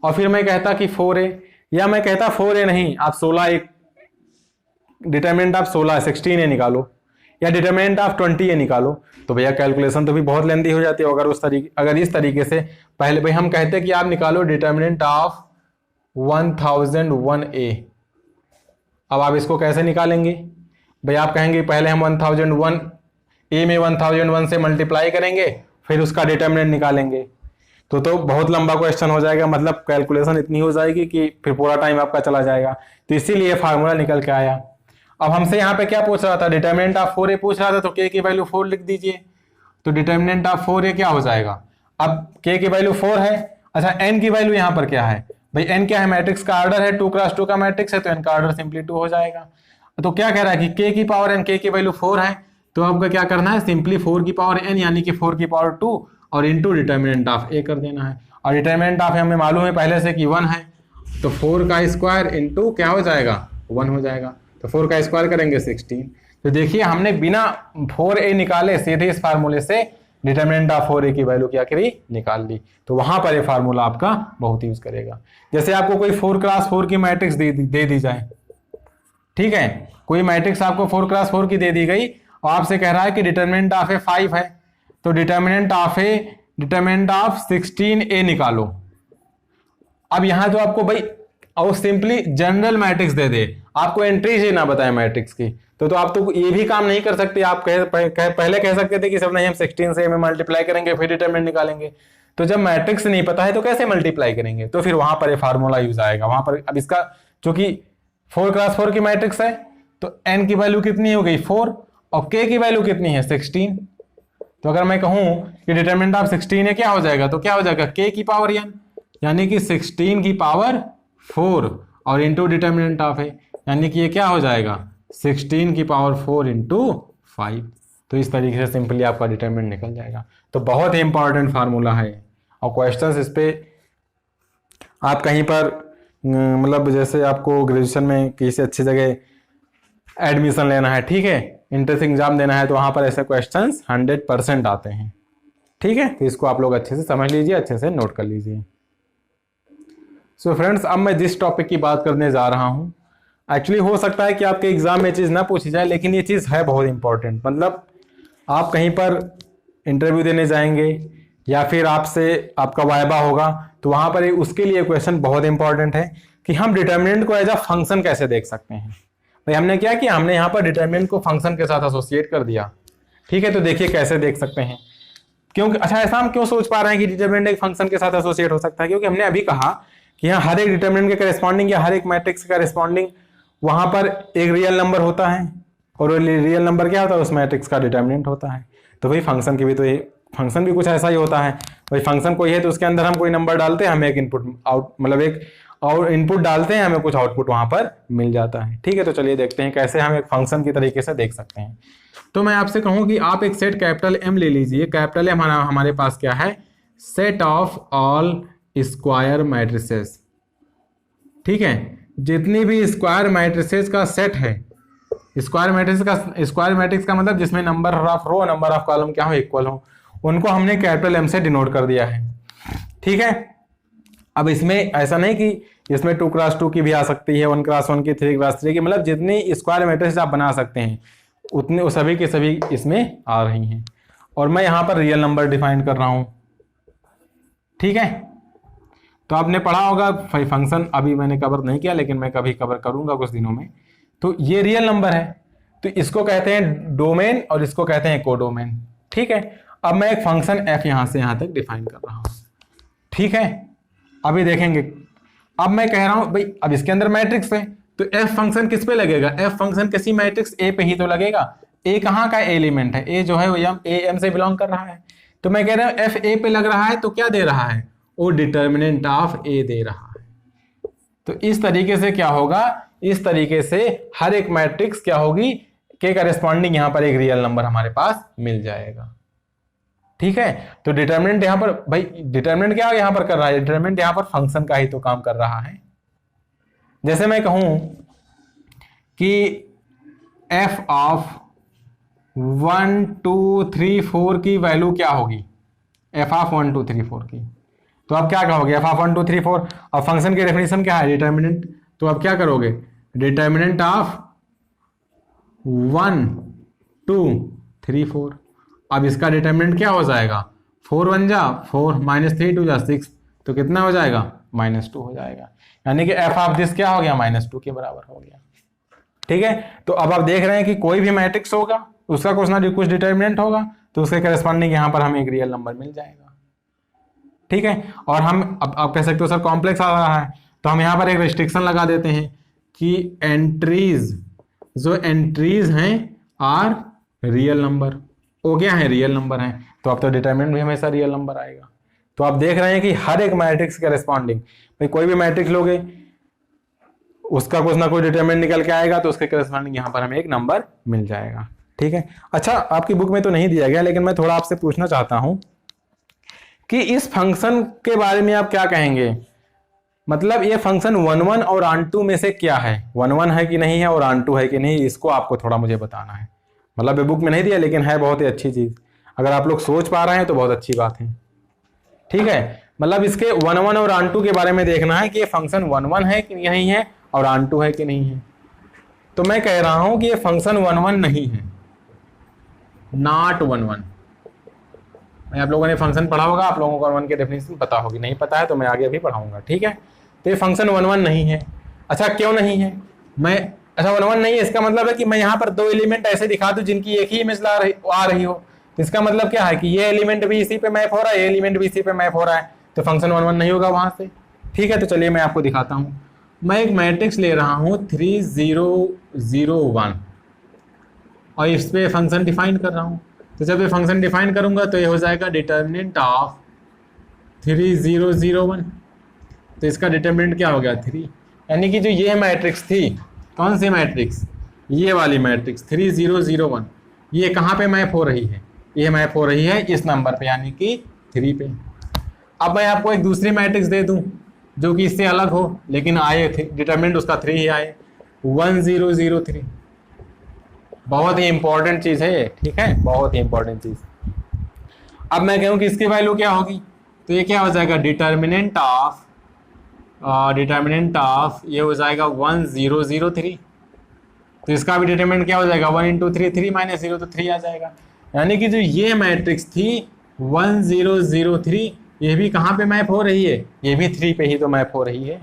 और फिर मैं कहता कि 4a, या मैं कहता 4a नहीं, आप 16, एक डिटरमिनेंट आप 16 16a निकालो, या डिटरमिनेंट आप 20a निकालो, तो भैया कैलकुलेशन तो भी बहुत लेंदी हो जाती है। अगर इस तरीके से पहले भाई हम कहते कि आप निकालो डिटरमिनेंट ऑफ 1001a, अब आप इसको कैसे निकालेंगे भाई, आप कहेंगे पहले हम 1001 a में 1001 से मल्टीप्लाई करेंगे, फिर उसका डिटरमिनेंट निकालेंगे, तो बहुत लंबा क्वेश्चन हो जाएगा, मतलब कैलकुलेशन इतनी हो जाएगी कि फिर पूरा टाइम आपका चला जाएगा। तो इसीलिए फार्मूला निकल के आया। अब हमसे यहाँ पे क्या पूछ रहा था, डिटरमिनेंट ऑफ 4a पूछ रहा था, तो k की वैल्यू 4 लिख दीजिए, तो डिटरमिनेंट ऑफ 4a क्या हो जाएगा, अब k की वैल्यू 4 है। अच्छा, n की वैल्यू यहाँ पर क्या है भाई, n क्या है, मैट्रिक्स का ऑर्डर है, 2 क्रॉस 2 का मैट्रिक्स है, तो n का ऑर्डर सिंपली 2 हो जाएगा। तो क्या कह रहा है कि k की पावर n, k की वैल्यू 4 है, तो आपको क्या करना है, सिंपली 4 की पावर n यानी कि 4 की पावर 2 और इंटू डिटरमिनेंट ऑफ a कर देना है। और डिटरमिनेंट ऑफ हमें मालूम है पहले से कि 1 है, तो 4 का स्क्वायर इंटू क्या हो जाएगा, 1 हो जाएगा, तो 4 का स्क्वायर करेंगे 16। तो देखिए हमने बिना 4a निकाले सीधे इस फार्मूले से डिटरमिनेंट ऑफ 4a की वैल्यू क्या करी, निकाल ली। तो वहां पर ये फार्मूला आपका बहुत यूज करेगा। जैसे आपको कोई 4 क्रॉस 4 की मैट्रिक्स दे दी जाए, ठीक है, कोई मैट्रिक्स आपको 4 क्रॉस 4 की दे दी गई और आपसे कह रहा है कि डिटरमिनेंट ऑफ ए 5 है, तो डिटरमिनेंट ऑफ 16a निकालो। अब यहां तो आपको भाई और सिंपली जनरल मैट्रिक्स दे दे, आपको एंट्रीज ही ना बताए मैट्रिक्स की, तो आप तो ये भी काम नहीं कर सकते। आप पहले कह सकते थे कि सब नहीं, हम 16 से में मल्टीप्लाई करेंगे फिर डिटरमिनेंट निकालेंगे। तो जब मैट्रिक्स नहीं पता है तो कैसे मल्टीप्लाई करेंगे, तो फिर वहां पर ये फार्मूला यूज आएगा। वहां पर अब इसका चूंकि 4 क्रॉस 4 की मैट्रिक्स है, तो n की वैल्यू कितनी हो गई 4 और k की वैल्यू कितनी है 16। तो अगर मैं कहूं कि डिटरमिनेंट ऑफ 16 है, क्या हो जाएगा, तो क्या हो जाएगा k की पावर n यानी कि 16 की पावर 4 और इंटू डिटरमिनेंट ऑफ है, यानी कि ये क्या हो जाएगा 16 की पावर 4 इंटू 5। तो इस तरीके से सिंपली आपका डिटरमिनेंट निकल जाएगा। तो बहुत ही इंपॉर्टेंट फार्मूला है और क्वेश्चंस इस पे आप कहीं पर मतलब जैसे आपको ग्रेजुएशन में किसी अच्छी जगह एडमिशन लेना है, ठीक है, एंट्रेंस एग्जाम देना है, तो वहां पर ऐसे क्वेश्चंस 100% आते हैं। ठीक है, तो इसको आप लोग अच्छे से समझ लीजिए, अच्छे से नोट कर लीजिए। सो फ्रेंड्स, अब मैं जिस टॉपिक की बात करने जा रहा हूं, एक्चुअली हो सकता है कि आपके एग्जाम में चीज़ ना पूछी जाए, लेकिन ये चीज़ है बहुत इंपॉर्टेंट। मतलब आप कहीं पर इंटरव्यू देने जाएंगे या फिर आपका वाइवा होगा, तो वहां पर उसके लिए क्वेश्चन बहुत इंपॉर्टेंट है कि हम डिटरमिनेंट को एज अ फंक्शन कैसे देख सकते हैं। भाई हमने क्या किया, हमने यहाँ पर डिटरमिनेंट को फंक्शन के साथ एसोसिएट कर दिया। ठीक है, तो देखिए कैसे देख सकते हैं। क्योंकि अच्छा, ऐसा हम क्यों सोच पा रहे हैं कि डिटरमिनेंट एक फंक्शन के साथ एसोसिएट हो सकता है, क्योंकि हमने अभी कहा कि यहाँ हर एक डिटरमिनेंट के करेस्पॉन्डिंग या हर एक मैट्रिक्स के करेस्पॉन्डिंग वहां पर एक रियल नंबर होता है, और रियल नंबर क्या होता है, उस मैट्रिक्स का डिटरमिनेंट होता है। तो भाई फंक्शन की भी तो ये फंक्शन भी कुछ ऐसा ही होता है। भाई फंक्शन कोई है तो उसके अंदर हम कोई नंबर डालते हैं, हमें एक इनपुट आउट मतलब एक और इनपुट डालते हैं, हमें कुछ आउटपुट वहां पर मिल जाता है। ठीक है, तो चलिए देखते हैं कैसे हम एक फंक्शन की तरीके से देख सकते हैं। तो मैं आपसे कहूं कि आप एक सेट कैपिटल M ले लीजिए। कैपिटल M हमारे पास क्या है, set of all square matrices. ठीक है, जितनी भी स्क्वायर मैट्रिसेस का सेट है, स्क्वायर मैट्रिक्स का मतलब जिसमें number of row number of column क्या हो, इक्वल हो, उनको हमने कैपिटल M से डिनोट कर दिया है। ठीक है, अब इसमें ऐसा नहीं कि इसमें 2 क्रॉस 2 की भी आ सकती है, 1 क्रॉस 1 की, 3 क्रॉस 3 की, मतलब जितनी स्क्वायर मैट्रिक्स आप बना सकते हैं उतने सभी के सभी इसमें आ रही हैं। और मैं यहाँ पर रियल नंबर डिफाइन कर रहा हूँ। ठीक है, तो आपने पढ़ा होगा फंक्शन, अभी मैंने कवर नहीं किया लेकिन मैं कभी कवर करूंगा कुछ दिनों में। तो ये रियल नंबर है, तो इसको कहते हैं डोमेन और इसको कहते हैं कोडोमेन। ठीक है, अब मैं एक फंक्शन f यहां से यहां तक डिफाइन कर रहा हूं। ठीक है, अभी देखेंगे। अब मैं कह रहा हूं भाई, अब इसके अंदर मैट्रिक्स है तो f फंक्शन किस पे लगेगा? f फंक्शन किसी मैट्रिक्स a पे ही तो लगेगा। a कहाँ का एलिमेंट है? a जो है वो m से बिलोंग कर रहा है। तो मैं कह रहा हूं f a पे लग रहा है तो क्या दे रहा है? वो डिटर्मिनेंट ऑफ a दे रहा है। तो इस तरीके से क्या होगा, इस तरीके से हर एक मैट्रिक्स क्या होगी के करस्पॉन्डिंग यहां पर एक रियल नंबर हमारे पास मिल जाएगा। ठीक है, तो डिटर्मिनेंट यहां पर भाई, डिटर्मिनेंट क्या यहां पर कर रहा है? डिटर्मिनेंट यहां पर फंक्शन का ही तो काम कर रहा है। जैसे मैं कहूं कि f ऑफ 1 2 3 4 की वैल्यू क्या होगी? f ऑफ 1 2 3 4 की, तो आप क्या कहोगे? f of 1 2 3 4। और फंक्शन की डेफिनेशन क्या है? डिटर्मिनेंट। तो आप क्या करोगे? Determinant of 1 2 3 4। अब इसका डिटर्मिनेंट क्या हो जाएगा? 4 1 जा 4 -3 2 जा 6, तो कितना हो जाएगा? -2 हो जाएगा। यानी कि f ऑफ दिस क्या हो गया? -2 के बराबर हो गया। ठीक है, तो अब आप देख रहे हैं कि कोई भी मैट्रिक्स होगा उसका कुछ ना कुछ डिटर्मिनेंट होगा, तो उसके करस्पॉन्डिंग यहां पर हमें एक रियल नंबर मिल जाएगा। ठीक है, और हम अब आप कह सकते हो सर कॉम्प्लेक्स आ रहा है, तो हम यहां पर एक रिस्ट्रिक्शन लगा देते हैं कि एंट्रीज, जो एंट्रीज हैं आर रियल नंबर। वो क्या है? रियल नंबर है, तो अब तो डिटरमिनेंट भी हमेशा रियल नंबर आएगा। तो आप देख रहे हैं कि हर एक मैट्रिक्स के करस्पॉन्डिंग, भाई कोई भी मैट्रिक्स लोगे उसका कुछ ना कुछ डिटरमिनेंट निकल के आएगा, तो उसके करस्पॉन्डिंग यहां पर हमें एक नंबर मिल जाएगा। ठीक है, अच्छा आपकी बुक में तो नहीं दिया गया लेकिन मैं थोड़ा आपसे पूछना चाहता हूं कि इस फंक्शन के बारे में आप क्या कहेंगे? मतलब ये फंक्शन 1 1 और ऑन 2 में से क्या है? 1 1 है कि नहीं है और ऑन 2 है कि नहीं, इसको आपको थोड़ा मुझे बताना है। मतलब ये बुक में नहीं दिया लेकिन है बहुत ही अच्छी चीज। अगर आप लोग सोच पा रहे हैं तो बहुत अच्छी बात है। ठीक है, मतलब इसके 1 1 और ऑन 2 के बारे में देखना है कि ये फंक्शन 1 1 है कि नहीं है और ऑन 2 है कि नहीं है। तो मैं कह रहा हूं कि ये फंक्शन 1 1 नहीं है, नॉट 1 1। आप लोगों ने फंक्शन पढ़ा होगा, आप लोगों को 1 1 की डेफिनेशन पता होगी, नहीं पता है तो मैं आगे भी पढ़ाऊंगा। ठीक है, तो ये फंक्शन 1 1 नहीं है। अच्छा क्यों नहीं है? अच्छा 1 1 नहीं है, इसका मतलब है कि मैं यहाँ पर दो एलिमेंट ऐसे दिखा दूं जिनकी एक ही इमेज आ रही हो, तो इसका मतलब क्या है कि ये एलिमेंट भी इसी पे मैप हो रहा है, ये एलिमेंट भी इसी पे मैप हो रहा है, तो फंक्शन 1 1 नहीं होगा वहां से। ठीक है, तो चलिए मैं आपको दिखाता हूँ। मैं एक मैट्रिक्स ले रहा हूँ 3 0 0 1 और इस पे फंक्शन डिफाइन कर रहा हूँ। तो जब ये फंक्शन डिफाइन करूंगा तो ये हो जाएगा डिटर्मिनेंट ऑफ 3 0 0 1। तो इसका डिटर्मिनेंट क्या हो गया? 3। यानी कि जो ये मैट्रिक्स थी, कौन सी मैट्रिक्स? ये वाली मैट्रिक्स 3 0 0 1, ये कहाँ पे मैप हो रही है? ये मैप हो रही है इस नंबर पे, यानी कि 3 पे। अब मैं आपको एक दूसरी मैट्रिक्स दे दूं जो कि इससे अलग हो लेकिन आए थे डिटर्मिनेंट उसका 3 ही आए, 1 0 0 3। बहुत ही इंपॉर्टेंट चीज है ये। ठीक है, बहुत ही इंपॉर्टेंट चीज। अब मैं कहूँ कि इसकी वैल्यू क्या होगी, तो ये क्या हो जाएगा? डिटर्मिनेंट ऑफ ये हो जाएगा 1 0 0 3। तो इसका भी डिटर्मिनेंट क्या हो जाएगा? 1 इंटू 3 3 माइनस 0 तो 3 आ जाएगा। यानी कि जो ये मैट्रिक्स थी 1 0 0 3, ये भी कहाँ पे मैप हो रही है? ये भी 3 पे ही तो मैप हो रही है।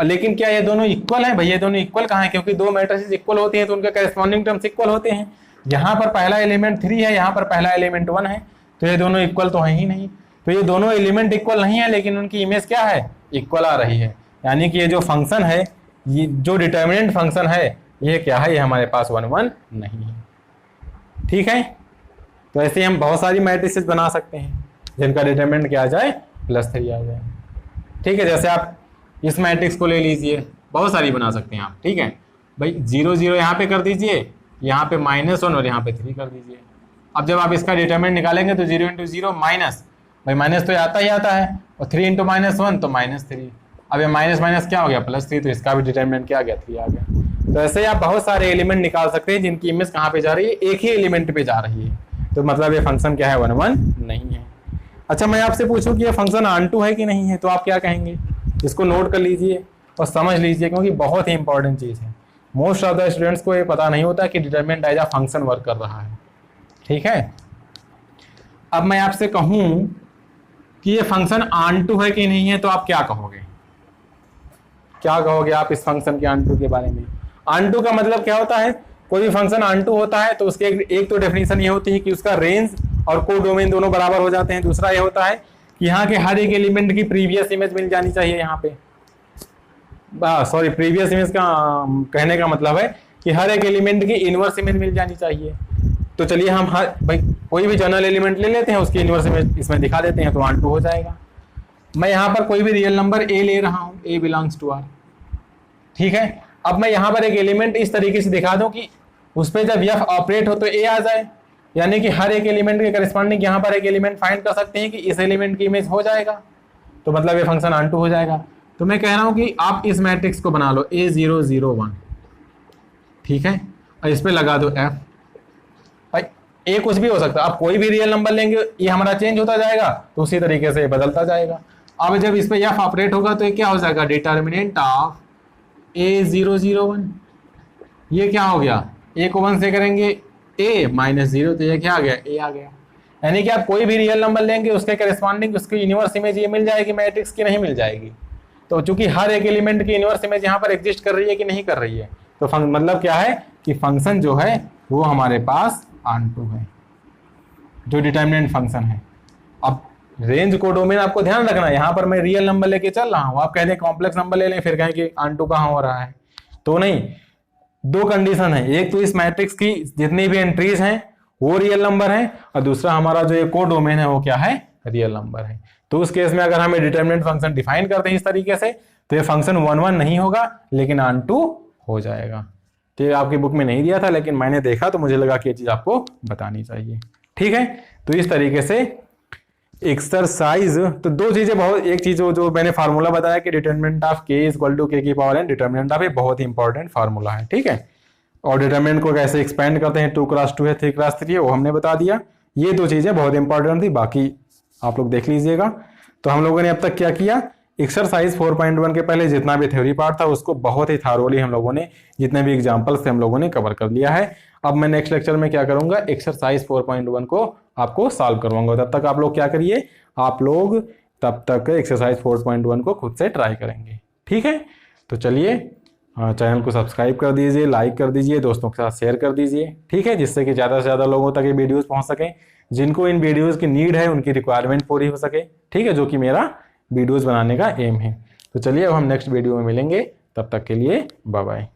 लेकिन क्या ये दोनों इक्वल हैं? भाई ये दोनों इक्वल कहाँ है? क्योंकि दो मैट्रिसेस इक्वल होती हैं तो उनके करस्पॉन्डिंग टर्म्स इक्वल होते हैं। यहाँ पर पहला एलिमेंट 3 है, यहाँ पर पहला एलिमेंट 1 है, तो ये दोनों इक्वल तो है ही नहीं। तो ये दोनों एलिमेंट इक्वल नहीं है लेकिन उनकी इमेज क्या है? इक्वल आ रही है। यानी कि ये जो फंक्शन है, ये जो डिटर्मिनेंट फंक्शन है, ये क्या है? ये हमारे पास 1 1 नहीं है। ठीक है, तो ऐसे हम बहुत सारी मैट्रिसेस बना सकते हैं जिनका डिटर्मिनेंट क्या आ जाए? +3 आ जाए। ठीक है, जैसे आप इस मैट्रिक्स को ले लीजिए, बहुत सारी बना सकते हैं आप। ठीक है भाई, 0 0 यहाँ पे कर दीजिए, यहाँ पे -1 और यहाँ पे 3 कर दीजिए। अब जब आप इसका डिटर्मिनेंट निकालेंगे तो 0 इंटू 0 माइनस, भाई माइनस तो आता ही आता है, और 3 इंटू -1 तो -3। अब ये माइनस माइनस क्या हो गया? +3, तो इसका भी डिटर्मिनेंट क्या आ गया? 3 आ गया। तो ऐसे आप बहुत सारे एलिमेंट निकाल सकते हैं जिनकी इमेज कहाँ पे जा रही है? एक ही एलिमेंट पे जा रही है। तो मतलब ये फंक्शन क्या है? 1 1 नहीं है। अच्छा मैं आपसे पूछूं कि ये फंक्शन ऑन 2 है कि नहीं है, तो आप क्या कहेंगे? इसको नोट कर लीजिए और समझ लीजिए क्योंकि बहुत ही इंपॉर्टेंट चीज़ है। मोस्ट ऑफ द स्टूडेंट्स को ये पता नहीं होता कि determinant as a function work कर रहा है। ठीक है, अब मैं आपसे कहूं कि ये फंक्शन ऑनटू है कि नहीं है, तो आप क्या कहोगे? क्या कहोगे आप इस फंक्शन के ऑनटू के बारे में? ऑनटू का मतलब क्या होता है? कोई भी फंक्शन ऑनटू होता है तो उसके एक तो डेफिनेशन ये होती है कि उसका रेंज और कोडोमेन दोनों बराबर हो जाते हैं। दूसरा ये होता है कि यहाँ के हर एक एलिमेंट की प्रीवियस इमेज मिल जानी चाहिए। यहाँ पे सॉरी, प्रीवियस इमेज का कहने का मतलब है कि हर एक एलिमेंट की इनवर्स इमेज मिल जानी चाहिए। तो चलिए हम भाई कोई भी जनरल एलिमेंट ले लेते हैं, उसकी इनवर्स इमेज इसमें दिखा देते हैं, तो ऑनटू हो जाएगा। मैं यहाँ पर कोई भी रियल नंबर ए ले रहा हूँ, ए बिलोंग्स टू आर, ठीक है। अब मैं यहाँ पर एक एलिमेंट इस तरीके से दिखा दूं कि उस पर जब एफ ऑपरेट हो तो ए आ जाए, यानी कि हर एक एलिमेंट के करस्पॉन्डिंग यहाँ पर एक एलिमेंट फाइंड कर सकते हैं कि इस एलिमेंट की इमेज हो जाएगा, तो मतलब ये फंक्शन ऑनटू हो जाएगा। तो मैं कह रहा हूँ कि आप इस मैट्रिक्स को बना लो A001, ठीक है, और इस पर लगा दो एफ। भाई ए कुछ भी हो सकता है, आप कोई भी रियल नंबर लेंगे ये हमारा चेंज होता जाएगा, तो उसी तरीके से बदलता जाएगा। अब जब इस पर एफ ऑपरेट होगा तो ये क्या हो जाएगा? Determinant of A001। ये क्या हो गया? ए को 1 से करेंगे a -0, तो ये क्या आ गया? ए आ गया। यानी कि आप कोई भी रियल नंबर लेंगे उसके करस्पॉन्डिंग उसकी इनवर्स इमेज ये मिल जाएगी, मैट्रिक्स की नहीं मिल जाएगी। तो चूंकि हर एक एलिमेंट की इनवर्स इमेज यहाँ पर एग्जिस्ट कर रही है कि नहीं कर रही है, तो मतलब क्या है कि फंक्शन जो है वो हमारे पास ऑनटू है, जो डिटर्मिनेंट फंक्शन है। अब रेंज कोडोमेन आपको ध्यान रखना है, यहाँ पर मैं रियल नंबर लेके चल रहा हूँ, आप कहते हैं कॉम्प्लेक्स नंबर ले लें, फिर कहें कि ऑनटू कहाँ हो रहा है, तो नहीं। दो कंडीशन है, एक तो इस मैट्रिक्स की जितनी भी एंट्रीज हैं वो रियल नंबर है, और दूसरा हमारा जो ये कोडोमेन है वो क्या है? रियल नंबर है। तो उस केस में अगर हमें डिटर्मिनेंट फंक्शन डिफाइन करते हैं इस तरीके से, तो ये फंक्शन 1 नहीं होगा लेकिन ऑनटू हो जाएगा। तो ये आपकी बुक में नहीं दिया था, लेकिन मैंने देखा तो मुझे लगा कि ये चीज आपको बतानी चाहिए, ठीक है। तो इस तरीके से एक्सरसाइज, तो दो चीजें बहुत, एक चीज जो मैंने फार्मूला बताया कि determinant of k equal to k की पावर n, डिटर्मिनेंट ऑफ, ये बहुत ही इंपॉर्टेंट फार्मूला है, ठीक है। और डिटर्मिनेंट को कैसे एक्सपेंड करते हैं, 2 क्रॉस 2 है, 3 क्रॉस 3 है, वो हमने बता दिया। ये दो चीजें बहुत इंपॉर्टेंट थी, बाकी आप लोग देख लीजिएगा। तो हम लोगों ने अब तक क्या किया? एक्सरसाइज 4.1 के पहले जितना भी थ्योरी पार्ट था उसको बहुत ही थारोली हम लोगों ने, जितने भी एग्जाम्पल्स थे हम लोगों ने कवर कर लिया है। अब मैं नेक्स्ट लेक्चर में क्या करूंगा? एक्सरसाइज 4.1 को आपको सॉल्व करवाऊंगा। तब तक आप लोग क्या करिए, आप लोग तब तक एक्सरसाइज 4.1 को खुद से ट्राई करेंगे, ठीक है। तो चलिए चैनल को सब्सक्राइब कर दीजिए, लाइक कर दीजिए, दोस्तों के साथ शेयर कर दीजिए, ठीक है, जिससे कि ज़्यादा से ज़्यादा लोगों तक ये वीडियोस पहुंच सकें, जिनको इन वीडियोस की नीड है, उनकी रिक्वायरमेंट पूरी हो सके, ठीक है, जो कि मेरा वीडियोस बनाने का एम है। तो चलिए अब हम नेक्स्ट वीडियो में मिलेंगे, तब तक के लिए बाय बाय।